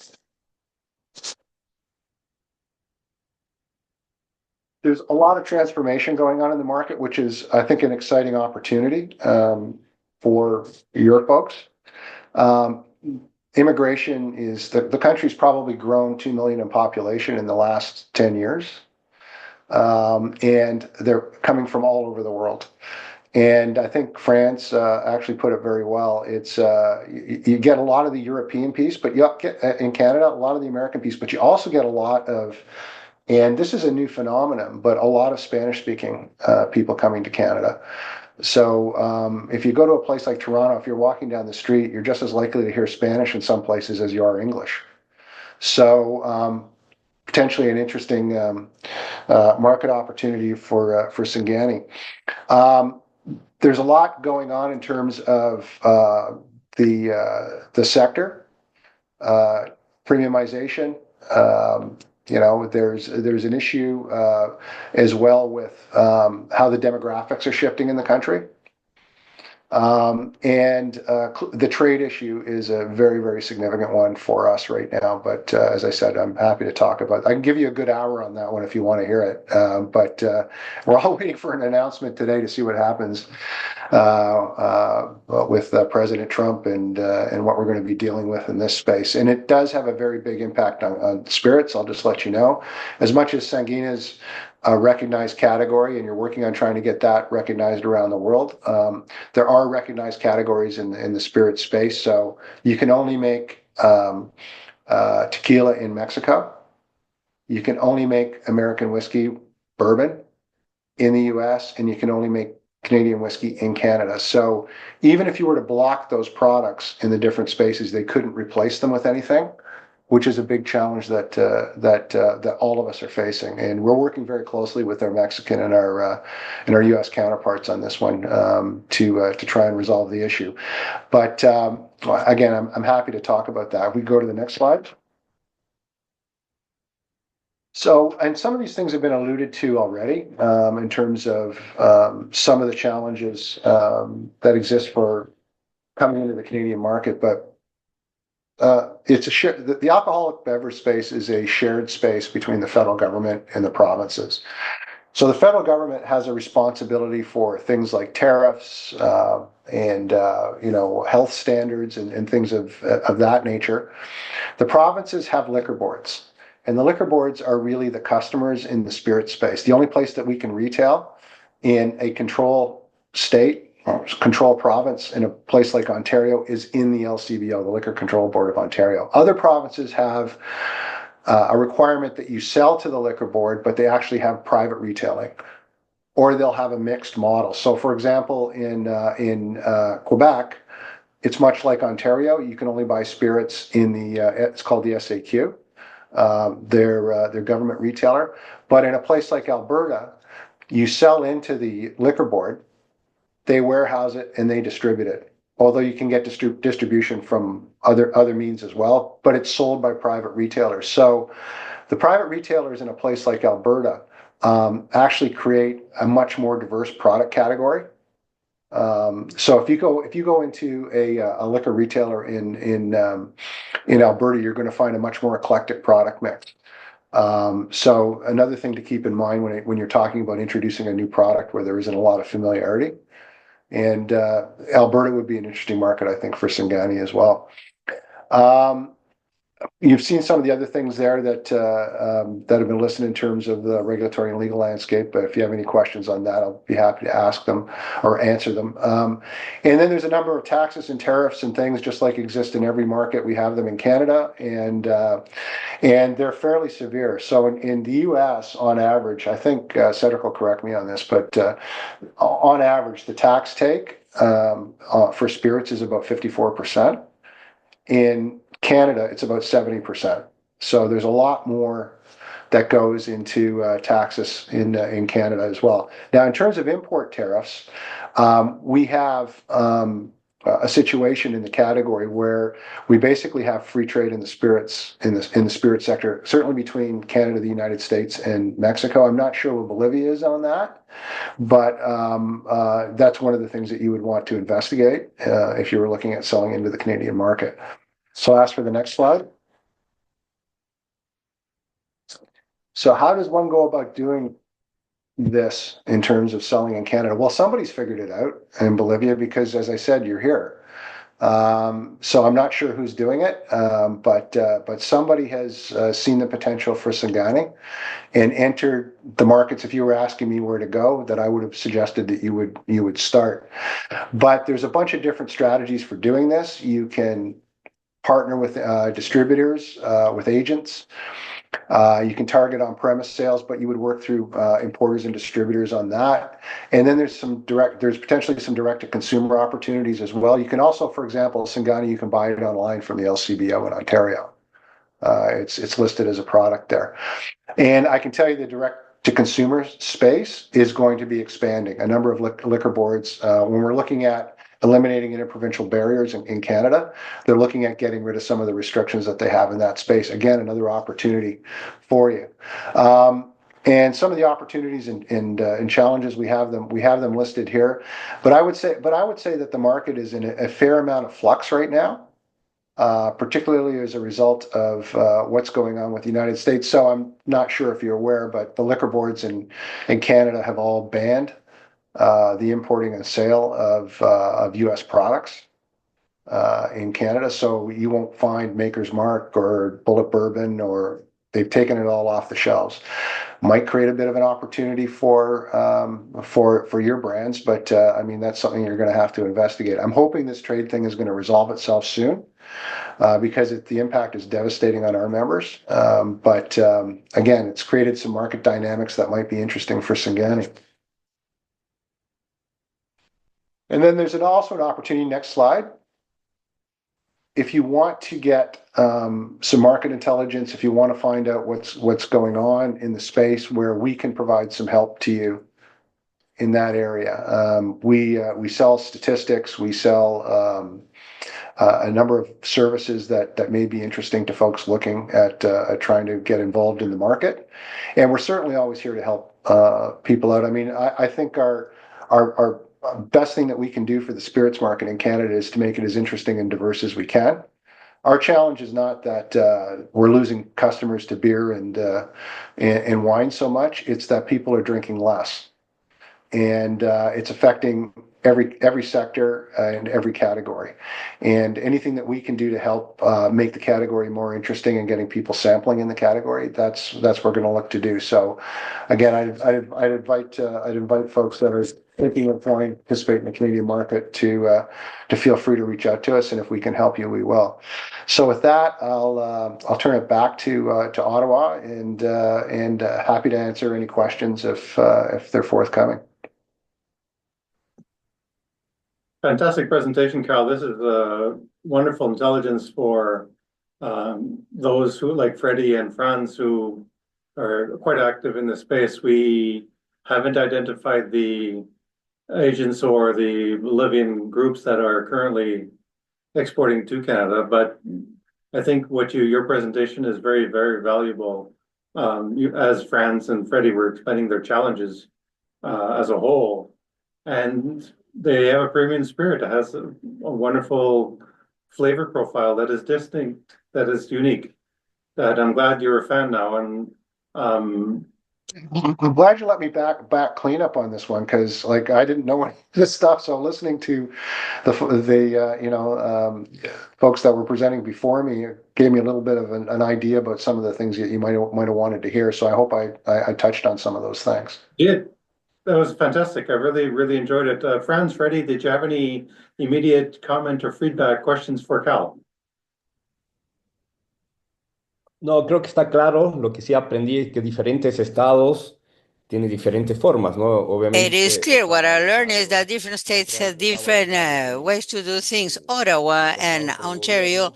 There's a lot of transformation going on in the market, which is, I think, an exciting opportunity for your folks. Immigration is, the country's probably grown 2 million in population in the last 10 years. And they're coming from all over the world. And I think France actually put it very well. It's you get a lot of the European piece, but you get in Canada, a lot of the American piece, but you also get a lot of, and this is a new phenomenon, but a lot of Spanish-speaking people coming to Canada. So if you go to a place like Toronto, if you're walking down the street, you're just as likely to hear Spanish in some places as you are English. So potentially an interesting market opportunity for Singani. There's a lot going on in terms of the sector, premiumization. You know, there's an issue as well with how the demographics are shifting in the country. And the trade issue is a very, very significant one for us right now. But as I said, I'm happy to talk about it. I can give you a good hour on that one if you want to hear it. But we're all waiting for an announcement today to see what happens with President Trump and what we're going to be dealing with in this space. And it does have a very big impact on spirits. I'll just let you know. As much as Sangina's a recognized category, and you're working on trying to get that recognized around the world, there are recognized categories in the spirit space. So you can only make tequila in Mexico. You can only make American whiskey, bourbon in the US, and you can only make Canadian whiskey in Canada. So even if you were to block those products in the different spaces, they couldn't replace them with anything, which is a big challenge that all of us are facing. And we're working very closely with our Mexican and our US counterparts on this one to try and resolve the issue. But again, I'm happy to talk about that. If we go to the next slide. So, and some of these things have been alluded to already in terms of some of the challenges that exist for coming into the Canadian market, but it's the alcoholic beverage space is a shared space between the federal government and the provinces. So the federal government has a responsibility for things like tariffs and health standards and things of that nature. The provinces have liquor boards, and the liquor boards are really the customers in the spirit space. The only place that we can retail in a control state, control province in a place like Ontario, is in the LCBO, the Liquor Control Board of Ontario. Other provinces have a requirement that you sell to the liquor board, but they actually have private retailing, or they'll have a mixed model. So for example, in Quebec, it's much like Ontario. You can only buy spirits in the, it's called the SAQ, their government retailer. But in a place like Alberta, you sell into the liquor board, they warehouse it and they distribute it. although you can get distribution from other means as well, but it's sold by private retailers. So the private retailers in a place like Alberta actually create a much more diverse product category. So if you go into a liquor retailer in Alberta, you're going to find a much more eclectic product mix. So another thing to keep in mind when you're talking about introducing a new product where there isn't a lot of familiarity, and Alberta would be an interesting market, I think, for Singani as well. You've seen some of the other things there that have been listed in terms of the regulatory and legal landscape. But if you have any questions on that, I'll be happy to ask them or answer them. And then there's a number of taxes and tariffs and things just like exist in every market. We have them in Canada, and they're fairly severe. So in the U.S., on average, I think Cedric will correct me on this, but on average, the tax take for spirits is about 54%. In Canada, it's about 70%. So there's a lot more that goes into taxes in Canada as well. Now, in terms of import tariffs, we have a situation in the category where we basically have free trade in the spirits in the spirit sector, certainly between Canada, the United States, and Mexico. I'm not sure where Bolivia is on that, but that's one of the things that you would want to investigate if you were looking at selling into the Canadian market. So I'll ask for the next slide. So how does one go about doing this in terms of selling in Canada? Well, somebody's figured it out in Bolivia because, as I said, you're here. So I'm not sure who's doing it, but somebody has seen the potential for Singani and entered the markets. If you were asking me where to go, that I would have suggested that you would start. But there's a bunch of different strategies for doing this. You can partner with distributors, with agents. You can target on-premise sales, but you would work through importers and distributors on that. And then there's potentially some direct-to-consumer opportunities as well. You can also, for example, Singani, you can buy it online from the LCBO in Ontario. It's listed as a product there. And I can tell you the direct-to-consumer space is going to be expanding. A number of liquor boards, when we're looking at eliminating interprovincial barriers in Canada, they're looking at getting rid of some of the restrictions that they have in that space. Again, another opportunity for you. And some of the opportunities and challenges we have them listed here. But I would say that the market is in a fair amount of flux right now, particularly as a result of what's going on with the United States. So I'm not sure if you're aware, but the liquor boards in Canada have all banned the importing and sale of U.S. products in Canada. So you won't find Maker's Mark or Bullet Bourbon, or they've taken it all off the shelves. Might create a bit of an opportunity for your brands, but I mean, that's something you're going to have to investigate. I'm hoping this trade thing is going to resolve itself soon. Because the impact is devastating on our members. But again, it's created some market dynamics that might be interesting for Singani. And then there's also an opportunity, next slide. If you want to get some market intelligence, if you want to find out what's going on in the space where we can provide some help to you in that area. We sell statistics, we sell a number of services that may be interesting to folks looking at trying to get involved in the market. And we're certainly always here to help people out. I mean, I think our best thing that we can do for the spirits market in Canada is to make it as interesting and diverse as we can. Our challenge is not that we're losing customers to beer and wine so much. It's that people are drinking less, and it's affecting every sector and every category. And anything that we can do to help make the category more interesting and getting people sampling in the category, that's what we're going to look to do. So, again, I'd invite folks that are thinking of wanting to participate in the Canadian market to feel free to reach out to us, and if we can help you, we will. So with that, I'll turn it back to Ottawa, and happy to answer any questions if they're forthcoming. Fantastic presentation, Carl. This is wonderful intelligence for those who, like Freddie and Franz, who are quite active in the space. We haven't identified the agents or the Bolivian groups that are currently exporting to Canada, but I think your presentation is very, very valuable. As Franz and Freddie were explaining their challenges as a whole, and they have a premium spirit. It has a wonderful flavor profile that is distinct, that is unique. That I'm glad you're a fan now, and I'm glad you let me back clean up on this one because like I didn't know any of this stuff. So listening to the folks that were presenting before me gave me a little bit of an idea about some of the things that you might have wanted to hear. So I hope I touched on some of those things. that was fantastic. I really, really enjoyed it. Franz, Freddie, did you have any immediate comment or feedback questions for Cal? No, creo que está claro. Lo que sí aprendí es que diferentes estados tienen diferentes formas, ¿no? It is Obviamente, clear what I learned is that different states have different ways to do things. Ottawa and Ontario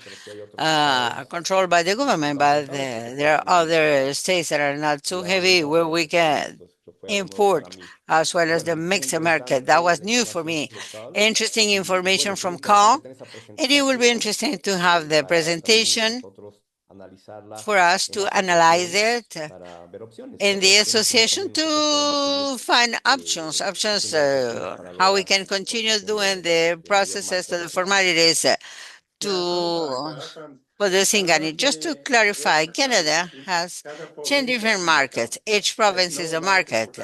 are controlled by the government, but there are other states that are not too heavy where we can import as well as the mixed market. That was new for me. Interesting information from Carl, and it will be interesting to have the presentation for us to analyze it in the association to find options, how we can continue doing the processes to the formalities for the Singani. Just to clarify, Canada has 10 different markets. Each province is a market.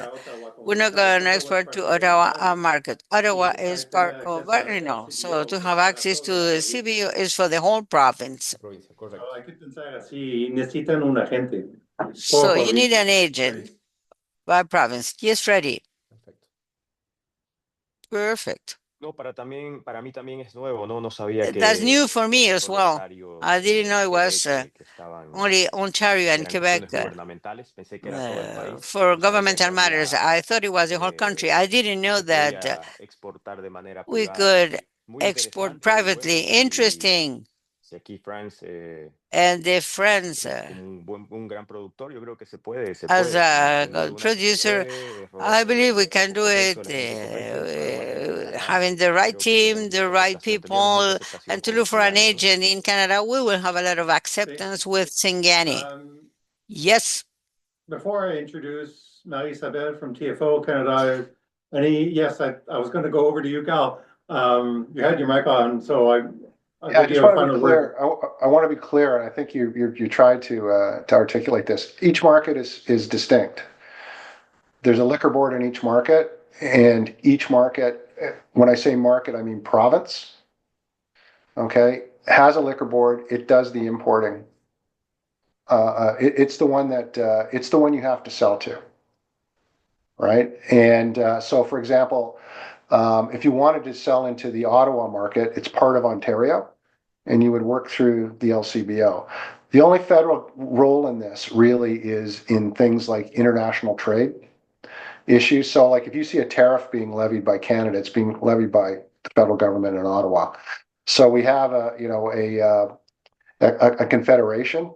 We're not going to export to Ottawa a market. Ottawa is part of Reno, so to have access to the CBU is for the whole province. Hay que pensar así, necesitan un agente. So you need an agent by province. Yes, Freddie. Perfect. No, para mí también es nuevo, ¿no? No sabía That's new que for me as well. I didn't know it was only Ontario and Quebec for governmental matters. I thought it was the whole country. I didn't know that we could export privately. Interesting. And the friends, as a producer, I believe we can do it, having the right team, the right people, and to look for an agent in Canada, we will have a lot of acceptance with Singani. Yes. Before I introduce Marie-Isabelle from TFO Canada, yes, I was going to go over to you, Cal. You had your mic on, so I just want to be clear. I want to be clear, and I think you tried to articulate this. Each market is distinct. There's a liquor board in each market, and each market, when I say market, I mean province, okay, has a liquor board. It does the importing. It's the one you have to sell to, right? And so, for example, if you wanted to sell into the Ottawa market, it's part of Ontario, and you would work through the LCBO. The only federal role in this really is in things like international trade issues. So like if you see a tariff being levied by Canada, it's being levied by the federal government in Ottawa. So we have a confederation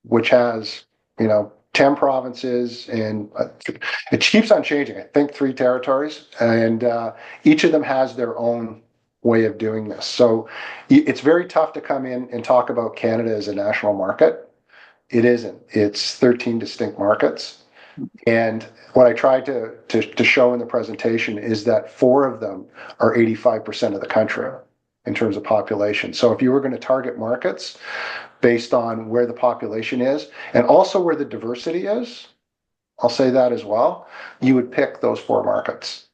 which has 10 provinces, and it keeps on changing. I think 3 territories, and each of them has their own way of doing this. So it's very tough to come in and talk about Canada as a national market. It isn't. It's 13 distinct markets. And what I tried to show in the presentation is that 4 of them are 85% of the country in terms of population. So if you were going to target markets based on where the population is and also where the diversity is, I'll say that as well, you would pick those 4 markets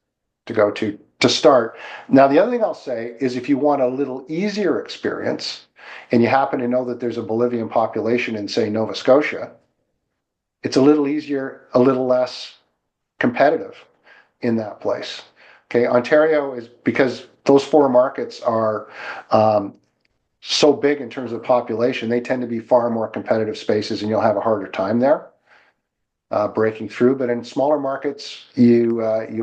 to go to start. Now, the other thing I'll say is if you want a little easier experience and you happen to know that there's a Bolivian population in, say, Nova Scotia, it's a little easier, a little less competitive in that place. Okay, Ontario is, because those 4 markets are so big in terms of population, they tend to be far more competitive spaces, and you'll have a harder time there breaking through. But in smaller markets, you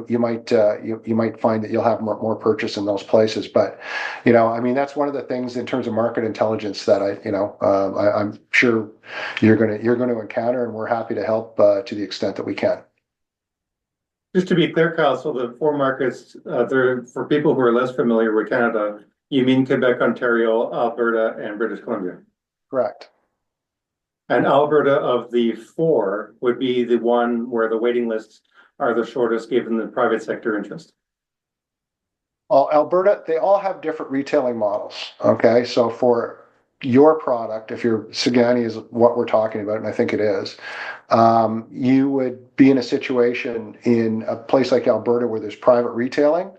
might find that you'll have more purchase in those places. But I mean, that's one of the things in terms of market intelligence that I'm sure you're going to encounter, and we're happy to help to the extent that we can. Just to be clear, Kyle, so the four markets, they're for people who are less familiar with Canada, you mean Quebec, Ontario, Alberta, and British Columbia? Correct. And Alberta of the four would be the one where the waiting lists are the shortest given the private sector interest. Well, Alberta, they all have different retailing models. Okay, so for your product, if your Singani is what we're talking about, and I think it is, you would be in a situation in a place like Alberta where there's private retailing,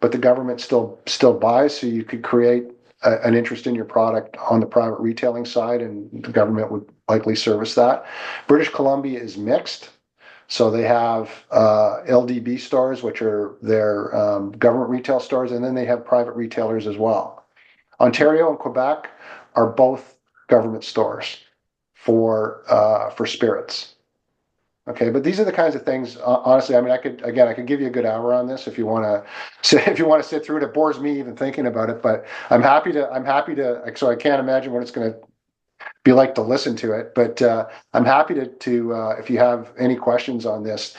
but the government still buys, so you could create an interest in your product on the private retailing side, and the government would likely service that. British Columbia is mixed. So they have LDB stores, which are their government retail stores, and then they have private retailers as well. Ontario and Quebec are both government stores for spirits. Okay, but these are the kinds of things. Honestly, I mean, I could give you a good hour on this if you want to sit through it. It bores me even thinking about it, but I'm happy to. So I can't imagine what it's going to be like to listen to it, but I'm happy to if you have any questions on this,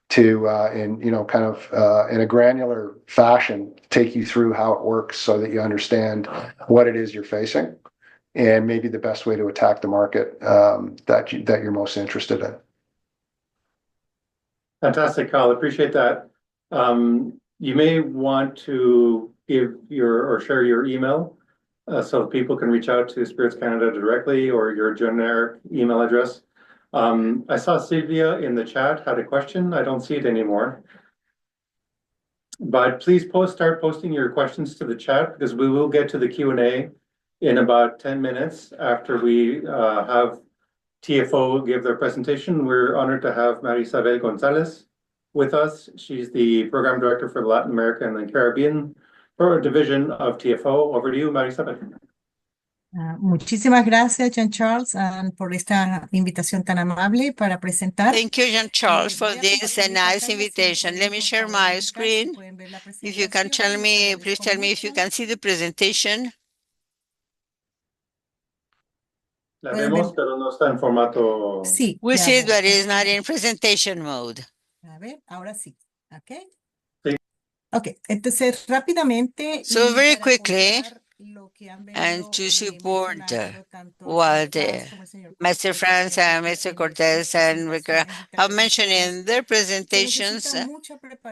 to in kind of in a granular fashion take you through how it works so that you understand what it is you're facing and maybe the best way to attack the market that you're most interested in. Fantastic, Kyle. Appreciate that. You may want to give or share your email so people can reach out to Spirits Canada directly or your generic email address. I saw Sylvia in the chat had a question. I don't see it anymore. But please start posting your questions to the chat because we will get to the Q&A in about 10 minutes after we have TFO give their presentation. We're honored to have Marisabel Gonzalez with us. She's the Program Director for the Latin America and the Caribbean Division of TFO. Over to you, Marisabel. Muchísimas gracias, Jean-Charles, por esta invitación tan amable para presentar. Thank you, Jean-Charles, for this nice invitation. Let me share my screen. If you can tell me, please tell me if you can see the presentation. La vemos, pero no está en formato. Sí. We see it, but it's not in presentation mode. A ver, ahora sí. Okay. Sí. Okay, entonces rápidamente. So very quickly, and to support what Mr. Franz and Mr. Cortez and Rica have mentioned in their presentations,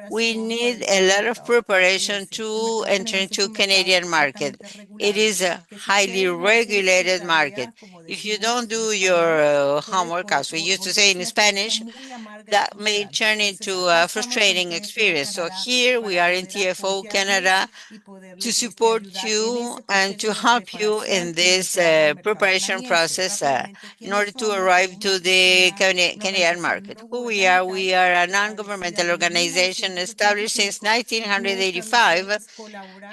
we need a lot of preparation to enter into Canadian market. It is a highly regulated market. If you don't do your homework, as we used to say in Spanish, that may turn into a frustrating experience. So here we are in TFO Canada to support you and to help you in this preparation process in order to arrive to the Canadian market. Who we are a non-governmental organization established since 1985,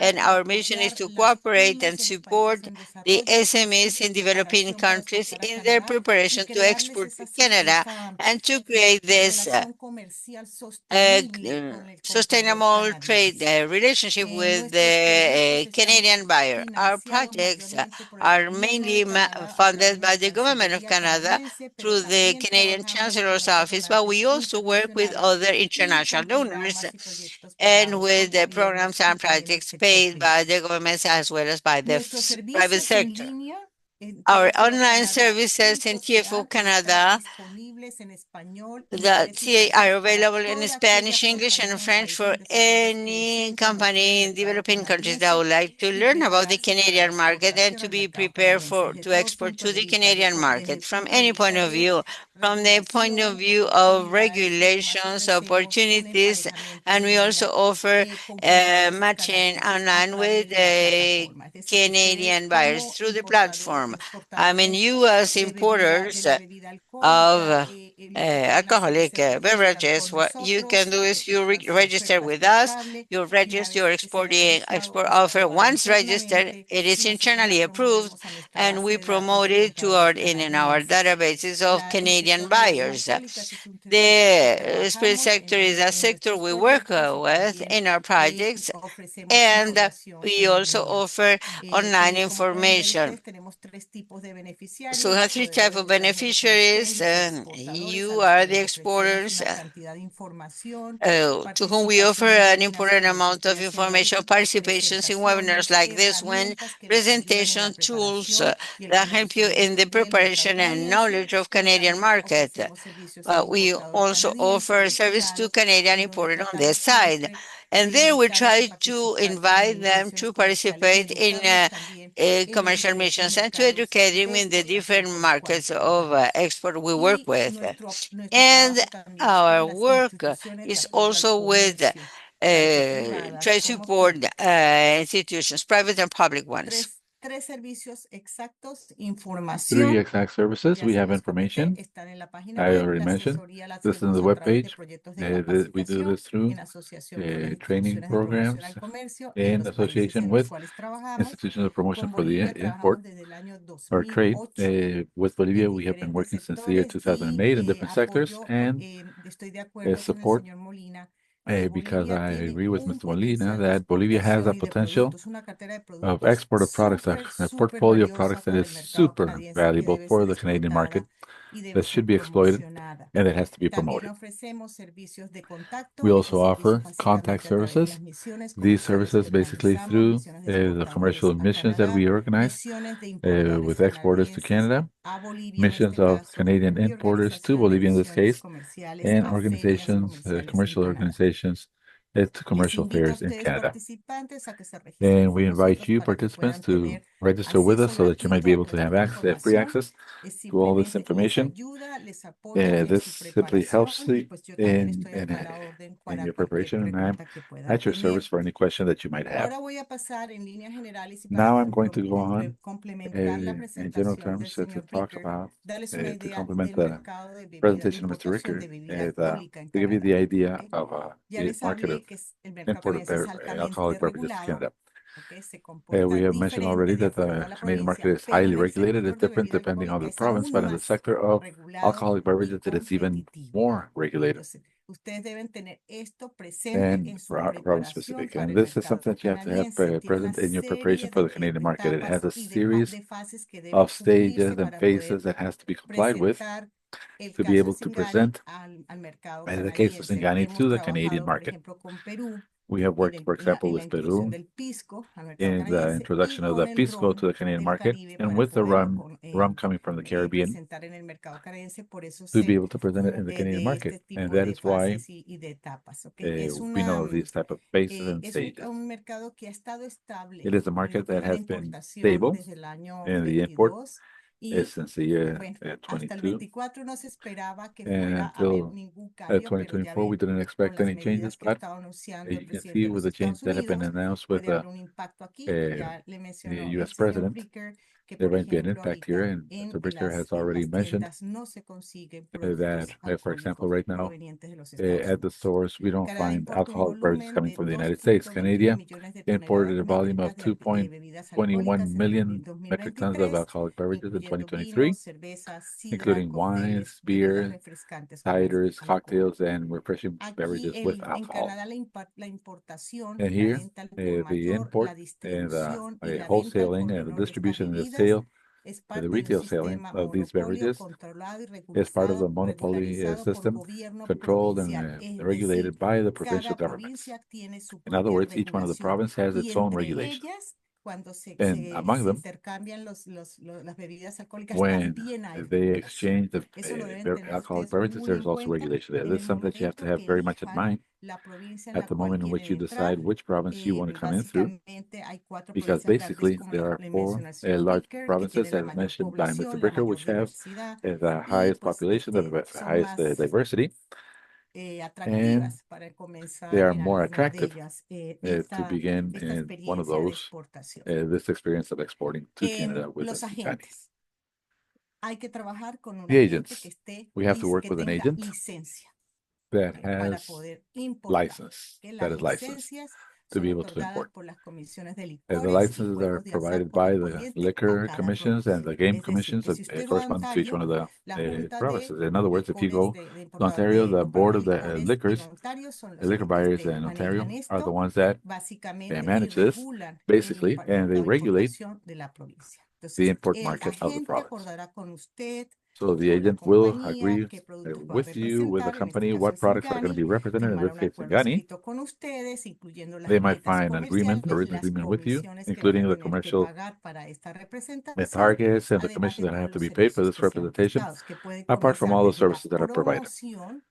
and our mission is to cooperate and support the SMEs in developing countries in their preparation to export to Canada and to create this sustainable trade relationship with the Canadian buyer. Our projects are mainly funded by the Government of Canada through the Canadian Chancellor's Office, but we also work with other international donors and with the programs and projects paid by the governments as well as by the private sector. Our online services in TFO Canada that are available in Spanish, English, and French for any company in developing countries that would like to learn about the Canadian market and to be prepared to export to the Canadian market from any point of view, from the point of view of regulations, opportunities, and we also offer matching online with Canadian buyers through the platform. I mean, you as importers of alcoholic beverages, what you can do is you register with us, you register your export offer. Once registered, it is internally approved, and we promote it to in our databases of Canadian buyers. The spirit sector is a sector we work with in our projects, and we also offer online information. So we have three types of beneficiaries. you are the exporters to whom we offer an important amount of information, participations in webinars like this one, presentation tools that help you in the preparation and knowledge of Canadian market. We also offer service to Canadian importers on this side. And there we try to invite them to participate in commercial missions and to educate them in the different markets of export we work with. And our work is also with trade support institutions, private and public ones. Three exact services. We have information. I already mentioned this is on the webpage. We do this through training programs in association with institutions of promotion for the import or trade. With Bolivia, we have been working since the year 2008 in different sectors and support because I agree with Mr. Molina that Bolivia has a potential of export of products, a portfolio of products that is super valuable for the Canadian market that should be exploited and that has to be promoted. We also offer contact services. These services basically through the commercial missions that we organize with exporters to Canada, missions of Canadian importers to Bolivia in this case, and organizations, commercial organizations at commercial fairs in Canada. And we invite you participants to register with us so that you might be able to have access, free access to all this information. This simply helps in your preparation, and I'm at your service for any question that you might have. Now I'm going to go on in general terms to talk about, to complement the presentation of Mr. Ricker, to give you the idea of the market of import of alcoholic beverages to Canada. We have mentioned already that the Canadian market is highly regulated. It's different depending on the province, but in the sector of alcoholic beverages, it is even more regulated. And province specific. And this is something that you have to have present in your preparation for the Canadian market. It has a series of stages and phases that has to be complied with to be able to present, in the case of Singani, to the Canadian market. We have worked, for example, with Peru in the introduction of the pisco to the Canadian market, and with the rum coming from the Caribbean, to be able to present it in the Canadian market. And that is why we know these type of phases and stages. It is a market that has been stable in the import since the year 22. And until 2024, we didn't expect any changes, but you can see with the changes that have been announced with the U.S. president, there might be an impact here, and Mr. Bricker has already mentioned that, for example, right now, at the stores, we don't find alcoholic beverages coming from the United States. Canada imported a volume of 2.21 million metric tons of alcoholic beverages in 2023, including wines, beer, ciders, cocktails, and refreshing beverages with alcohol. And here, the import and the wholesaling and the distribution and the sale, the retail selling of these beverages is part of the monopoly system controlled and regulated by the provincial governments. In other words, each one of the provinces has its own regulations. And among them, when they exchange the alcoholic beverages, there's also regulation there. This is something that you have to have very much in mind at the moment in which you decide which province you want to come in through, because basically there are four large provinces, as mentioned by Mr. Bricker, which have the highest population, the highest diversity, and they are more attractive to begin in one of those, this experience of exporting to Canada with the Singani. The agents, we have to work with an agent that has license, that is licensed to be able to import. The licenses are provided by the liquor commissions and the game commissions that correspond to each one of the provinces. In other words, if you go to Ontario, the board of the liquors, the liquor buyers in Ontario are the ones that manage this, basically, and they regulate the import market of the province. So the con la agent will compañía, agree qué productos va a with you, with the representar, en este company, caso what es products are going to be Singani, represented, in firmar this un case, acuerdo Singani. escrito con ustedes, incluyendo las They might metas find an agreement, a comerciales, written las agreement with you, comisiones que van a including the tener que commercial pagar para esta representación, targets and the además commissions de that have todos to los be paid for servicios this que sean representation, prestados, que puede apart from comenzar all the desde la services that are provided. promoción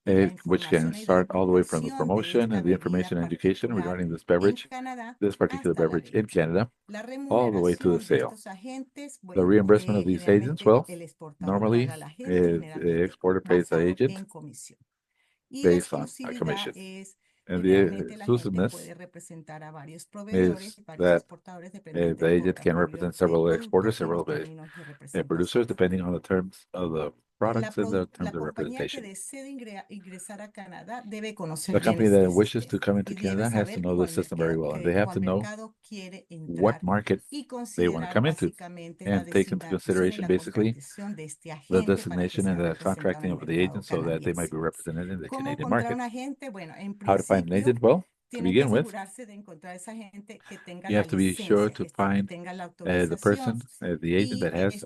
y la Which can información y start all the way from the divulgación de promotion esta and the bebida information and education particular regarding this en beverage, Canadá this particular hasta la beverage in venta. Canada, La all the way to the remuneración de sale. estos agentes, The bueno, reimbursement of these agents, generalmente well, el exportador normally paga al agente, the generalmente exporter pays the basado agent en comisión. Y la based on a exclusividad commission. es And the generalmente el agente exclusiveness puede representar a varios is proveedores, varios that exportadores, dependiendo the del agent can portafolio represent de several exporters, productos y several los términos de producers, representación. depending on the terms of the products and the terms La of compañía que representation. desee ingresar a Canadá debe conocer The bien company that este wishes to sistema come into y debe Canada has to saber know the system very well, and they have to cuál know mercado quiere what entrar market y they want to considerar come into, básicamente la and takes into designación y consideration la basically contratación de este the agente para que designation sea and the representado contracting en el of the mercado agent so that they might canadiense. be represented in the ¿Cómo Canadian encontrar market. un agente? Bueno, en How to find an principio agent? Well, to tiene que begin with, asegurarse de encontrar esa gente que tenga you la have to be sure licencia, to es decir, que find tenga la the autorización person, the agent y that has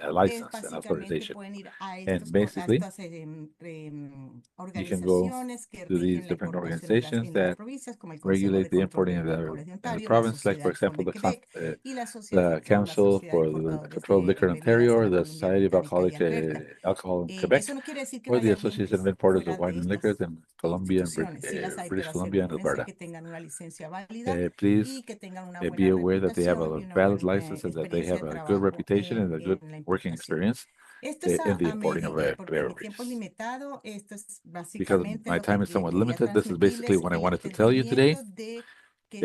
a license and básicamente authorization. pueden ir a And basically, estas you can go organizaciones que to these rigen la different importación organizations en las that provincias, como el Consejo regulate de the Control importing de in Licores de the Ontario, la province, like for Sociedad Fond example, de Quebec y la the la Council Sociedad de for the Importadores Control of de Liquor in Ontario, Bebidas a or la the Columbia Society of Británica y Alcoholic Alberta. Alcohol in Quebec, Eso no quiere decir que no or the haya Association agentes of Importers of fuera Wine de and Liquors estas in Columbia and instituciones. Sí las hay, British pero hace Columbia and preferencia Alberta. que tengan una licencia válida Please y que tengan una be buena aware that they have reputación y a una valid buena license and that they experiencia have de a good trabajo reputation and a good en la working importación. experience Esto es in the a importing of medida, porque mi tiempo es beverages. limitado. Esto es Because básicamente my lo que time is somewhat quería limited, this is basically transmitirles, what I el wanted to tell you today. entendimiento de que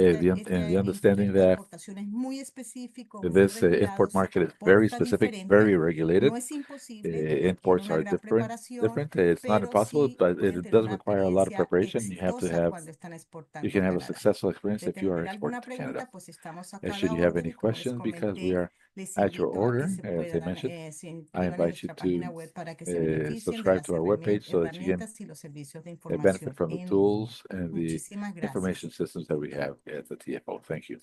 And the understanding mercado de that importación es muy específico, muy this regulado, import se market is very comporta specific, diferente. very regulated. No es imposible, requiere Imports una are gran different. preparación, It's not pero impossible, sí but pueden it tener does una require a lot of experiencia preparation. exitosa cuando están You exportando can a have a Canadá. successful experience De if you are tener exporting alguna to Canada. pregunta, pues estamos acá a Should la you have any orden y como les questions, because we comenté, are les at your invito a que order, se as I puedan, mentioned, se I inscriban en invite you nuestra página to web para que se beneficien de subscribe las to our webpage so that you can herramientas y los servicios de benefit información from the en línea. tools and the Muchísimas information gracias. systems that we have at the TFO. Thank you.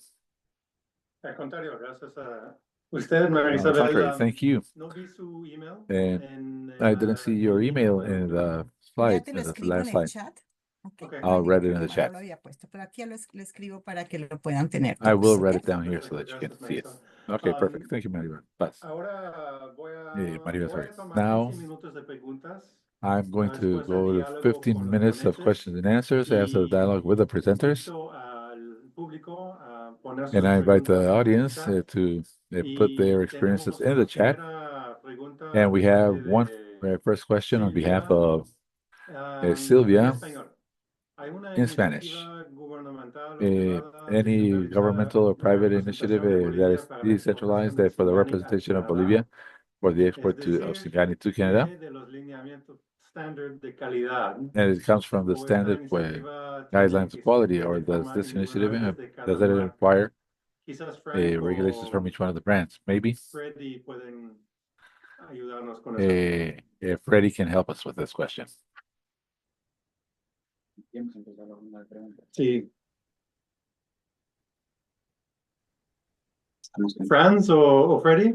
Al contrario, gracias a usted, María On the Isabel. contrary, thank you. No vi su email And en I didn't see your el email correo in que the Ya slide, te lo in the escribo en last el slide. chat. Ok, Okay. no hay I'll ningún write it in the problema, no chat. lo había puesto, pero aquí lo escribo para que lo puedan tener I will todos, write ¿ok? it down here so that you can Gracias, see it. Marisa. Okay, perfect. Thank you, Maribel. Paz. Ahora Maribel, voy sorry. a tomar Now 15 minutos de preguntas. I'm going to Después el go to diálogo 15 con los minutes of ponentes questions and answers after the dialogue with the presenters. invito al público a poner sus And I invite preguntas the en el audience chat. to put their experiences Tenemos in the una chat. primera pregunta And we de parte have one de first question on behalf Silvia, of en Sylvia español. ¿Hay una in Spanish. iniciativa gubernamental o privada Any governmental or descentralizada de private initiative representación de that Bolivia is para la decentralized exportación de for the Singani a representation of Canadá? Bolivia for the Es export of decir, Singani to Canada? viene de los lineamientos estándar de calidad. And it comes from the ¿O esta standard iniciativa tiene guidelines of quality, que or does tomar this initiative inconvenientes de cada does it marca? require Quizás Frank regulations from o each one of the brands? Maybe Freddy pueden ayudarnos con esa pregunta. if Freddie can help us with this question. Sí. Franz o Freddy,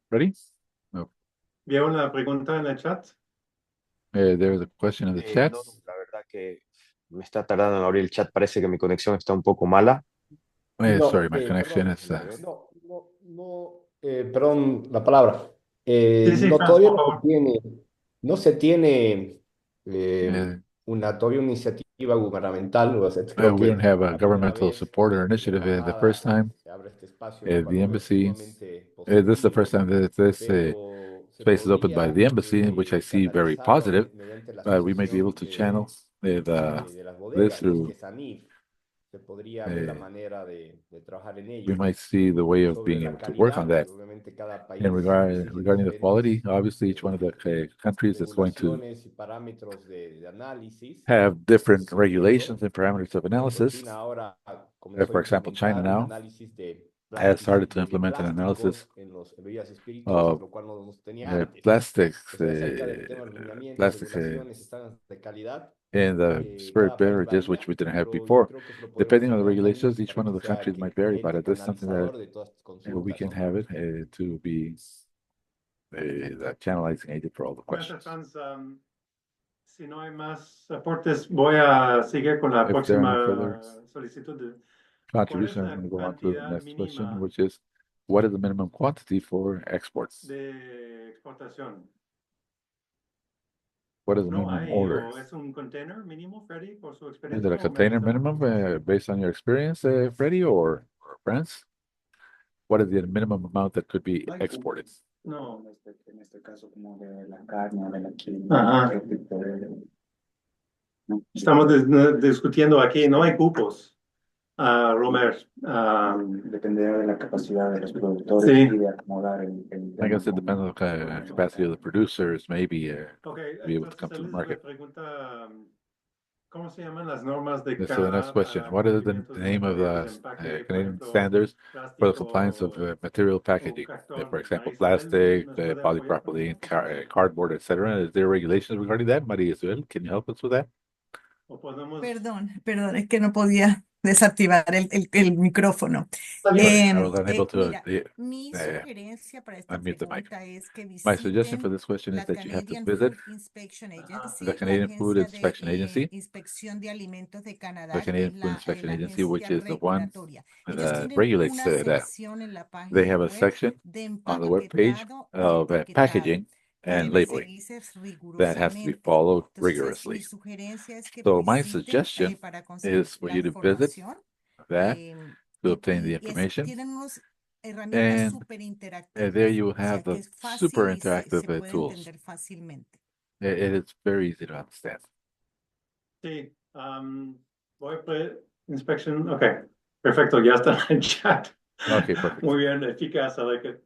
Ready? No. ¿vieron la pregunta en el chat? There's a question in the chat. No, la verdad que me está tardando en abrir el chat. Parece que mi conexión está un poco mala. No, Sorry, my connection is. Perdón la palabra. Sí, No, Franz, todavía por favor. no se tiene Uh, todavía una iniciativa gubernamental. O sea, creo we don't que have a la primera governmental vez support or que la initiative. The embajada first time, se abre este espacio the cuando lo veo embassy. sumamente This is the first positivo, time that this pero se space is opened by podría the embassy, which I see very canalizarlo positive. mediante la We may be able asociación to channel de las this bodegas, que through. es ANIF. Se podría ver la manera de trabajar en We ello. might see the way of Sobre being la able to work on calidad, that. pues, obviamente cada país And regarding the tiene quality, diferentes obviously each one of the countries is going to regulaciones y parámetros de análisis. have different Por regulations ejemplo, and parameters of por ejemplo, analysis. China ahora comenzó For a example, China implementar un now análisis de has started to de implement an analysis plásticos en las bebidas espirituosas, of lo cual no se tenía antes. plastics, Entonces, acerca del tema de los lineamientos, plastics regulaciones, estándares de calidad, in the spirit cada país beverages, which varía, we didn't have pero yo before. creo que eso lo podemos Depending on the hacer mediante regulations, ANIF each para one of que the sea countries might vary, but ente it is something that canalizador de todas estas we consultas, can ¿no? have it to be the channelizing agent for all the Master questions. Franz, si no hay más aportes, voy a seguir con la If there are no further próxima solicitud de contribution, I'm la going to go on to the cantidad next question, mínima which is what is the minimum quantity for exports? de exportación. What is the No minimum hay, order? o es un container mínimo, Freddy, por su Is experiencia. it a container minimum based on your experience, Freddie, or France? What is the minimum amount that could be exported? No. En este caso como de la carne o de la Ajá. qué tipo de- Estamos discutiendo aquí, no hay cupos. Romer, Dependerá de la capacidad de los productores sí. y de acomodar I guess it depends on the capacity of the producers, maybe Okay, to be able to come entonces to the Elizabeth market. pregunta, ¿cómo se llaman las normas de So the Canadá next question, para what is the cumplimientos de name of materiales de the empaque, por Canadian ejemplo, standards for the plástico compliance of o material packaging? cartón? For example, María Isabel, plastic, ¿nos puede apoyar con polypropylene, eso? cardboard, etc. Is there regulations regarding that? María Isabel, can you help us with that? ¿O podemos? Perdón, es que no podía desactivar el micrófono. Está bien. I was unable to Mira, mi sugerencia para esta unmute the mic. pregunta es que My suggestion for visiten this question is la that you have to Canadian visit Food Inspection Agency, the la Canadian Food Agencia de Inspection Agency, Inspección de Alimentos de the Canadá, que Canadian es Food Inspection la Agency, which agencia is the one regulatoria. Ellos that tienen regulates una that. sección en la They página have a web section de on the web page empaquetado y of etiquetado packaging que and debe labeling seguirse that has to be rigurosamente. followed Entonces, mi rigorously. sugerencia es que So my visiten suggestion para conseguir is for la you to visit información. that to obtain the Y information, tienen unas herramientas and súper there interactivas, you will o sea have que the es fácil super y se interactive puede tools. entender fácilmente. It is very easy to understand. Sí, voy a inspection, ok, perfecto, ya está en el chat. Okay, perfect. Muy bien, eficaz, I like it.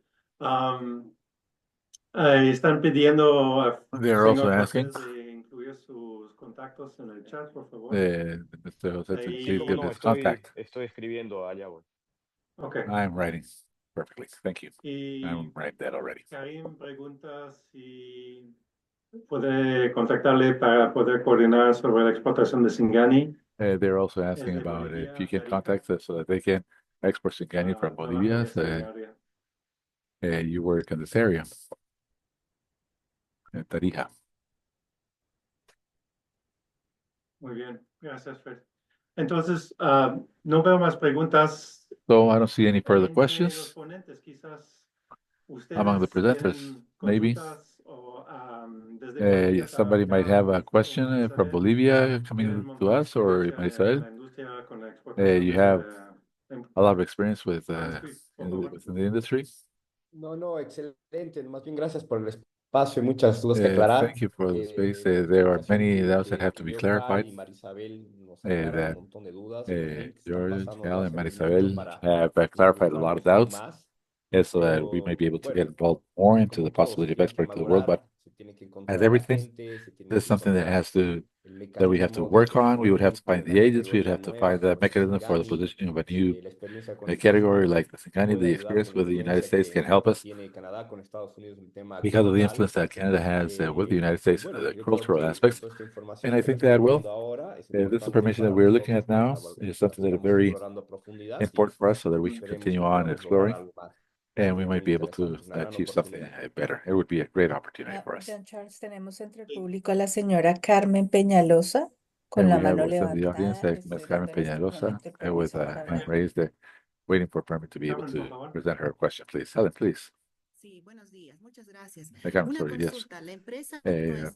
Están pidiendo a They're also asking, Cortés de incluir sus contactos en el chat, por favor. Mr. Jose, to Ahí- please ¿Cómo give no? this contact. Estoy escribiendo allá, voy. Ok. I'm writing perfectly. Thank you. Y I'm writing that already. Karim pregunta si puede contactarle para poder coordinar sobre la explotación de Singani. They're also asking de about Bolivia, if you can Tarija, contact us so that they can export Singani from trabajo Bolivia. en esta área. You work in this area, in Tarija. Muy bien, gracias, Fred. Entonces, no veo más preguntas. So I don't see any further Entre questions los ponentes, quizás among the ustedes presenters. tienen Maybe consultas o, desde Colombia somebody acá, might have a o question from Marisabel, Bolivia tienen coming un to montón de us, or experiencia en Marisabel. la industria con la exportación You de have a lot of experience with Franz, por favor. within the industry. No, excelente. Más bien gracias por el espacio y muchas dudas que aclarar. Thank you for the space. La There are presentación many doubts that have to be George, clarified. Cal y Marisabel nos aclararon That un montón de dudas. El link que están George, pasando Cal, va a and servir mucho Marisabel para have clarified a involucrar lot of un poco doubts, más. so that we may be able to Bueno, get involved more into the como todo, se possibility of tiene que export to the world. But madurar, se tiene que as encontrar la everything, gente, se tiene this is que something that encontrar has to el that we have to mecanismo work de on. We would have to posicionamiento find de the una agents. We would categoría have to nueva find the como mechanism for the Singani, positioning of a que new la experiencia con Estados category Unidos like the Singani. puede The ayudar experience con la with the United influencia States can help que us tiene Canadá con Estados Unidos en el tema because of the cultural. influence that Canada has with the United States in Bueno, the yo creo cultural que aspects. toda esta And información I que think estamos that will viendo ahora es this importante information that para we're looking nosotros at now para is something that is sigamos very explorando a profundidad y important for us so that we can esperemos continue que on podamos lograr exploring algo más and we might muy be able to interesante, una gran achieve something oportunidad. better. It would be a great opportunity for us. John Charles, tenemos entre el público a la señora Carmen Peñalosa con And la we have mano within the audience levantada. Ms. Estoy Carmen dándole en este Peñalosa momento el with permiso a para hand hablar. raised, waiting for permit to be able Carmen, por to favor. present her question, please. Helen, please. Sí, buenos días, muchas gracias. Carmen, Una sorry, yes. consulta, la empresa A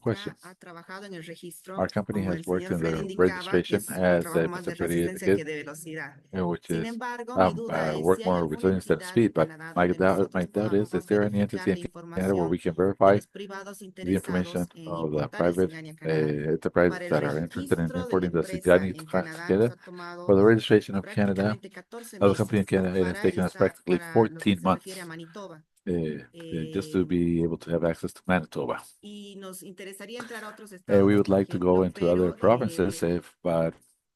question. nuestra ha trabajado en el registro, Our company como has el worked señor in Freddy the indicaba, que registration es un as trabajo más Mr. de Freddy resistencia que indicated, de velocidad. which Sin is embargo, mi duda es work si hay more alguna resilience than entidad speed. en But Canadá my donde doubt, nosotros my doubt is podamos there any verificar entity la in Canada where información we can de verify los privados the interesados information en of the importar el private Singani a Canadá? enterprises Para el that are interested in registro de la importing the empresa Singani en to Canadá nos Canada? ha tomado For the registration of Canada, prácticamente 14 of the company in meses Canada, it has para taken us practically para lo que 14 se refiere a months Manitoba. just to be able to have access to Manitoba. Y nos interesaría entrar a otros We estados, would por like to go ejemplo, into other pero provinces, but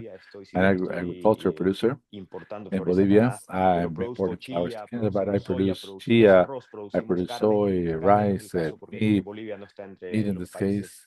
producer, an agriculture producer. In Bolivia, I'm importing flowers to Canada, but I produce chia, I produce soy, rice, meat in this case.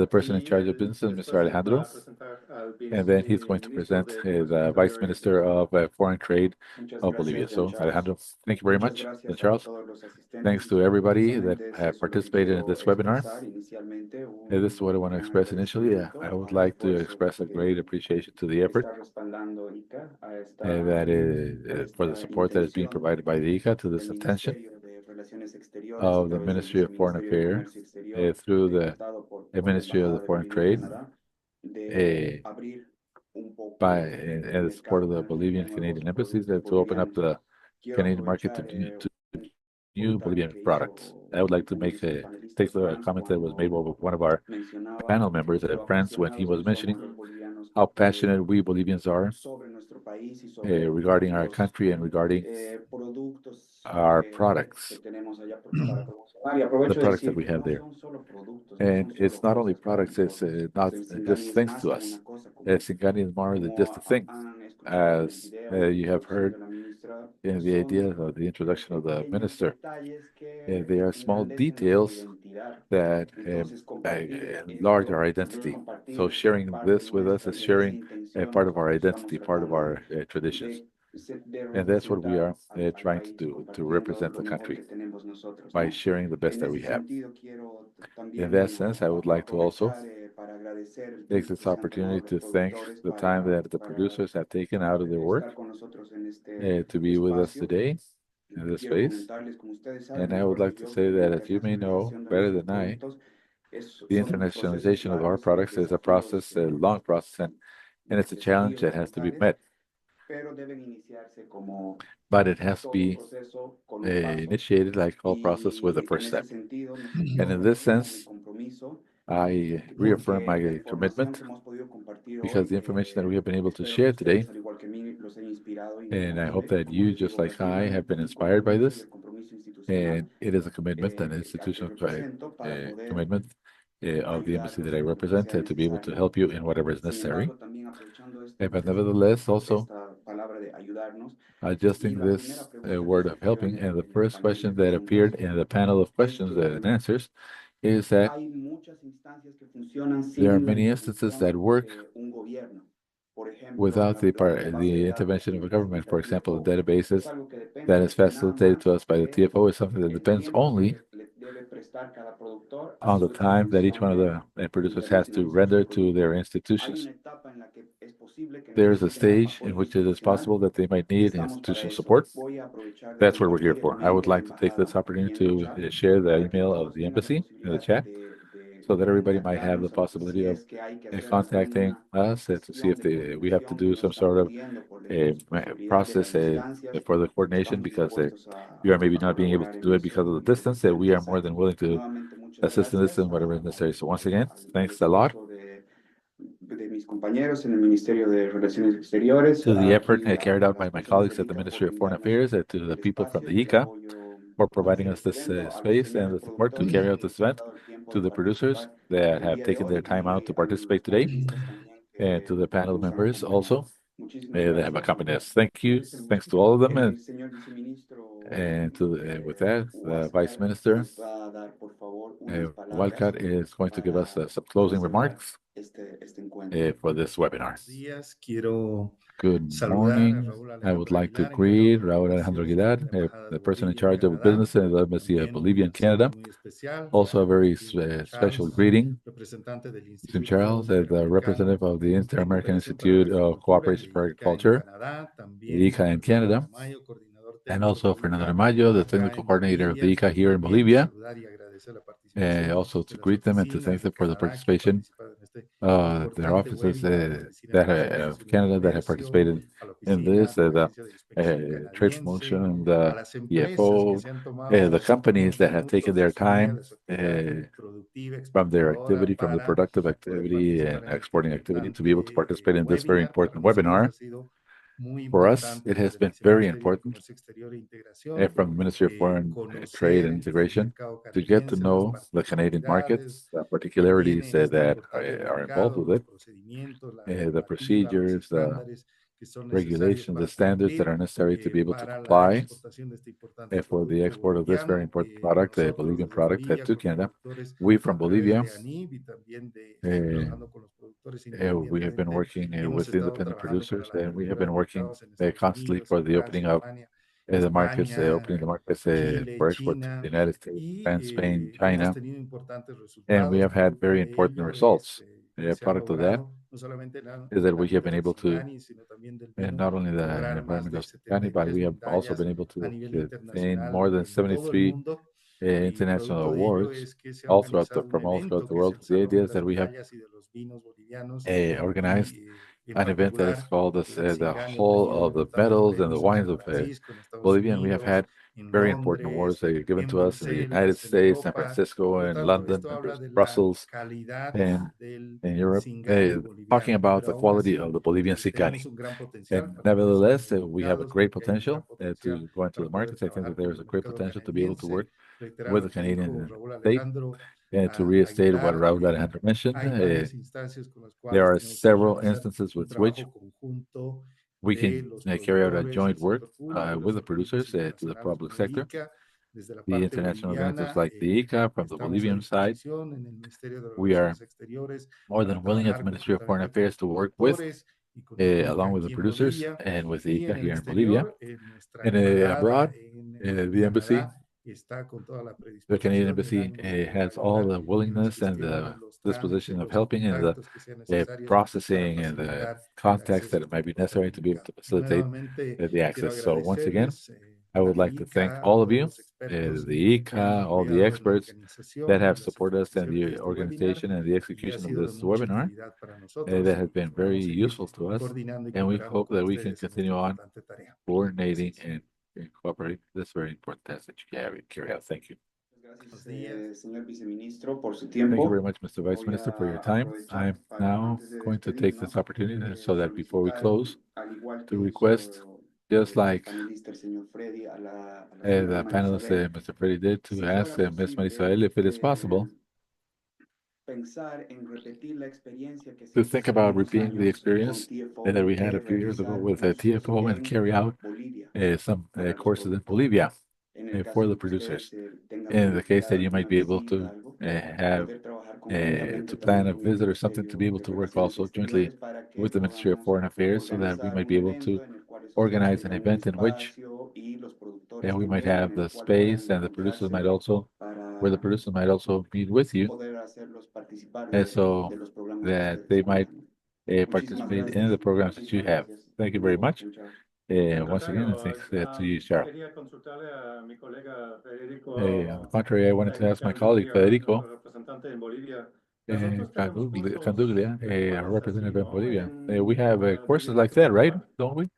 the person in charge of business, Mr. Alejandro. And then he's going to present the Vice Minister of Foreign Trade of Bolivia. So, Alejandro, thank you very much. And Charles, thanks to everybody that have participated in this webinar. This is what I want to express initially. I would like to express a great appreciation to the effort that is for the support that is being provided by the ICA to this intention of the Ministry of Foreign Affairs through the Ministry of the Foreign Trade by and the support of the Bolivian Canadian embassies to open up the Canadian market to new Bolivian products. I would like to take the comment that was made by one of our panel members at France when he was mentioning how passionate we Bolivians are regarding our country and regarding our products, the products that we have there. And it's not only products, it's not just things to us. Singani is more than just a thing. As you have heard in the idea of the introduction of the minister, they are small details that enlarge our identity. So sharing this with us is sharing part of our identity, part of our traditions. And that's what we are trying to do, to represent the country by sharing the best that we have. In that sense, I would like to also take this opportunity to thank the time that the producers have taken out of their work to be with us today in this space. And I would like to say that, as you may know better than I, the internationalization of our products is a process, a long process, and it's a challenge that has to be met. But it has to be initiated, like all process, with the first step. And in this sense, I reaffirm my commitment because the information that we have been able to share today, and I hope that you, just like I, have been inspired by this. And it is a commitment, an institutional commitment of the embassy that I represent to be able to help you in whatever is necessary. But nevertheless, also adjusting this word of helping. And the first question that appeared in the panel of questions and answers is that there are many instances that work without the intervention of a government. For example, the databases that is facilitated to us by the TFO is something that depends only on the time that each one of the producers has to render to their institutions. There is a stage in which it is possible that they might need institutional support. That's what we're here for. I would like to take this opportunity to share the email of the embassy in the chat so that everybody might have the possibility of contacting us to see if we have to do some sort of process for the coordination because you are maybe not being able to do it because of the distance. We are more than willing to assist in this and whatever is necessary. So once again, thanks a lot to the effort carried out by my colleagues at the Ministry of Foreign Affairs, to the people from the ICA for providing us this space and the support to carry out this event, to the producers that have taken their time out to participate today, and to the panel members also that have accompanied us. Thank you. Thanks to all of them. And with that, the Vice Minister, Walcott, is going to give us some closing remarks for this webinar. Good morning. I would like to greet Raúl Alejandro Aguilar, the person in charge of business in the Embassy of Bolivia and Canada. Also, a very special greeting to Charles, the representative of the Inter-American Institute of Cooperation for Agriculture, the ICA in Canada, and also Fernando Mayo, the technical coordinator of the ICA here in Bolivia. Also to greet them and to thank them for the participation their offices of Canada that have participated in this, the trade promotion, the EFO, the companies that have taken their time from their activity, from the productive activity and exporting activity to be able to participate in this very important webinar. For us, it has been very important from the Ministry of Foreign Trade and Integration to get to know the Canadian markets, the particularities that are involved with it, the procedures, regulations, the standards that are necessary to be able to comply for the export of this very important product, the Bolivian product, to Canada. We from Bolivia, we have been working with independent producers, and we have been working constantly for the opening of the markets, opening the markets for export to the United States, Japan, Spain, China, and we have had very important results. A product of that is that we have been able to, and not only the environment of Singani, but we have also been able to obtain more than 73 international awards from all throughout the world. The idea is that we have organized an event that is called the Hall of the Medals and the Wines of Bolivia, and we have had very important awards given to us in the United States, San Francisco, and London, Brussels, and in Europe, talking about the quality of the Bolivian Singani. And nevertheless, we have a great potential to go into the markets. I think that there is a great potential to be able to work with the Canadian state. And to restate what Raul Alejandro mentioned, there are several instances with which we can carry out a joint work with the producers to the public sector. The international organizations like the ICA from the Bolivian side, we are more than willing at the Ministry of Foreign Affairs to work with, along with the producers and with the ICA here in Bolivia. And abroad, the embassy, the Canadian embassy has all the willingness and the disposition of helping in the processing and the context that it might be necessary to be able to facilitate the access. So once again, I would like to thank all of you, the ICA, all the experts that have supported us in the organization and the execution of this webinar. That has been very useful to us, and we hope that we can continue on coordinating and cooperating this very important task that you carry out. Thank you. Thank you very much, Mr. Vice Minister, for your time. I'm now going to take this opportunity so that before we close, to request, just like the panelist, Mr. Freddy did, to ask Ms. Marisabel if it is possible to think about repeating the experience that we had a few years ago with TFO and carry out some courses in Bolivia for the producers. In the case that you might be able to have to plan a visit or something to be able to work also jointly with the Ministry of Foreign Affairs so that we might be able to organize an event in which we might have the space and the producers might also, where the producers might also meet with you, and so that they might participate in the programs that you have. Thank you very much. Once again, thanks to you, Cheryl. On the contrary, I wanted to ask my colleague Federico Canduglia, our representative in Bolivia. We have courses like that, right? Don't we?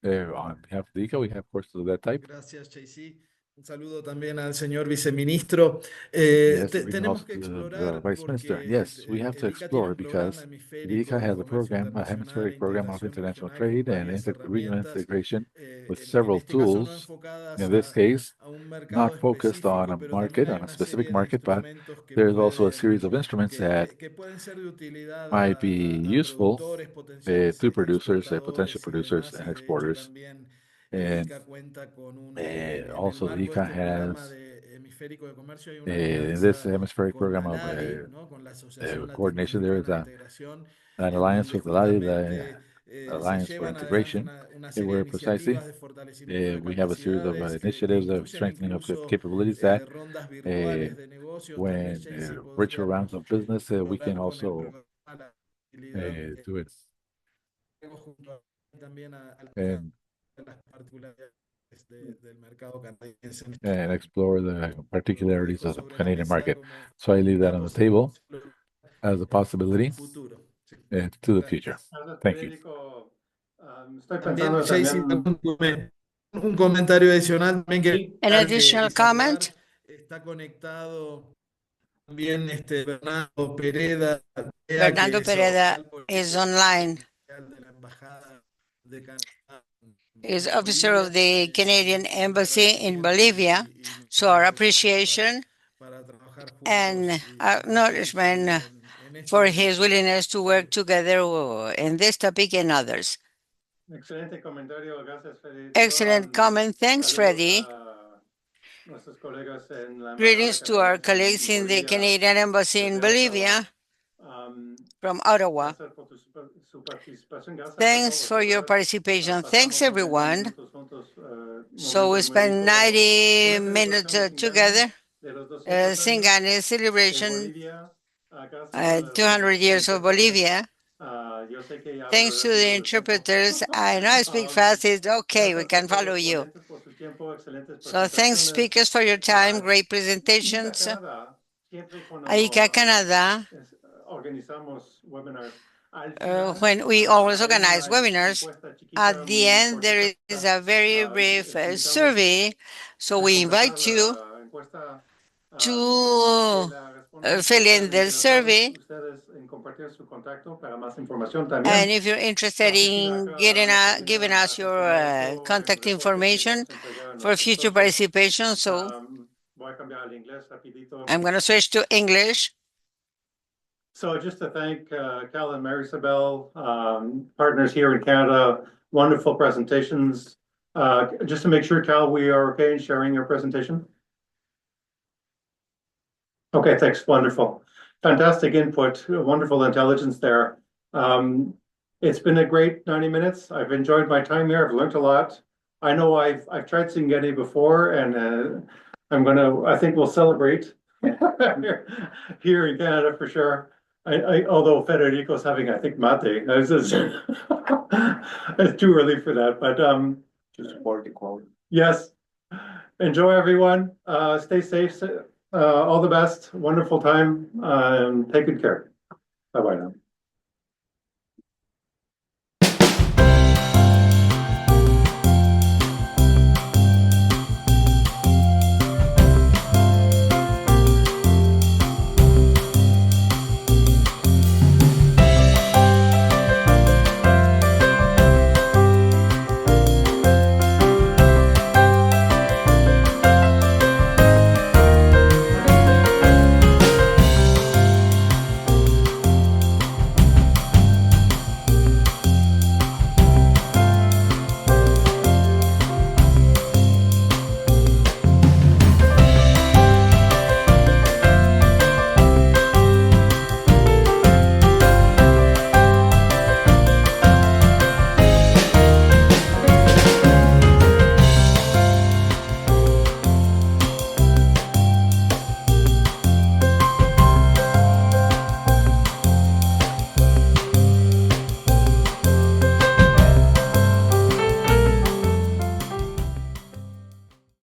On behalf of the ICA, we have courses of that type. Gracias, JC. Un saludo también al señor viceministro. Yes, Tenemos que the explorar Vice Minister. Yes, we have to explore because the ICA has a program, a hemispheric program of international trade and regional integration with several tools. In this case, not focused on a market, on a specific market, but there's also a series of instruments that might be useful to producers, potential producers and exporters. And also the ICA has in this hemispheric program of coordination, there is an alliance with the Alliance for Integration, where precisely we have a series of initiatives of strengthening of capabilities that when richer rounds of business, we can also do it. And explore the particularities of the Canadian market. So I leave that on the table as a possibility to the future. Thank you. Un comentario adicional también que an additional comment. Está conectado también Bernardo Pereda. Bernardo Pereda is online. Is officer of the Canadian Embassy in Bolivia. So our appreciation and acknowledgement for his willingness to work together in this topic and others. Excelente comentario, gracias, Freddy. Excellent comment. Thanks, Freddy. Nuestros colegas en la Greetings embajada to our canadiense colleagues en in the Bolivia, Canadian Embassy in desde Ottawa. Bolivia from Ottawa. Gracias por su participación. Gracias a Thanks todos, for de your verdad. participation. Thanks, Pasamos 90 everyone. minutos juntos, So we momento muy spent rico. 90 Una minutes celebración de together. de los 200 años Singani de celebration, Bolivia. Gracias a los 200 years of intérpretes. Bolivia. Yo sé que ya Thanks to rápido the de tiempo. interpreters. I know I speak fast. It's okay. We Gracias can a todos follow los you. ponentes por su tiempo, excelentes So thanks, presentaciones. speakers, for your time. Great ICA presentations. Canadá, siempre cuando AICA Canada, organizamos webinars, al when we always hay organize una webinars, encuesta chiquita, at the muy end there cortita. is a very brief Invitamos survey. So we invite you la encuesta, to la respondan fill in the interesados survey. ustedes en compartir su contacto para más información también. And if you're interested in giving us your contact information for future participation, so Voy a cambiar al inglés rapidito. I'm going to switch to English. So just to thank Cal and Mary Sabel, partners here in Canada, wonderful presentations. Just to make sure, Cal, we are okay in sharing your presentation? Okay, thanks, wonderful. Fantastic input, wonderful intelligence there. It's been a great 90 minutes. I've enjoyed my time here, I've learned a lot. I know I've tried Singani before, and I think we'll celebrate here in Canada for sure. Although Federico's having, I think, mate. It's too early for that, but To support the quality. yes. Enjoy, everyone. Stay safe. All the best. Wonderful time. Take good care. Bye-bye now.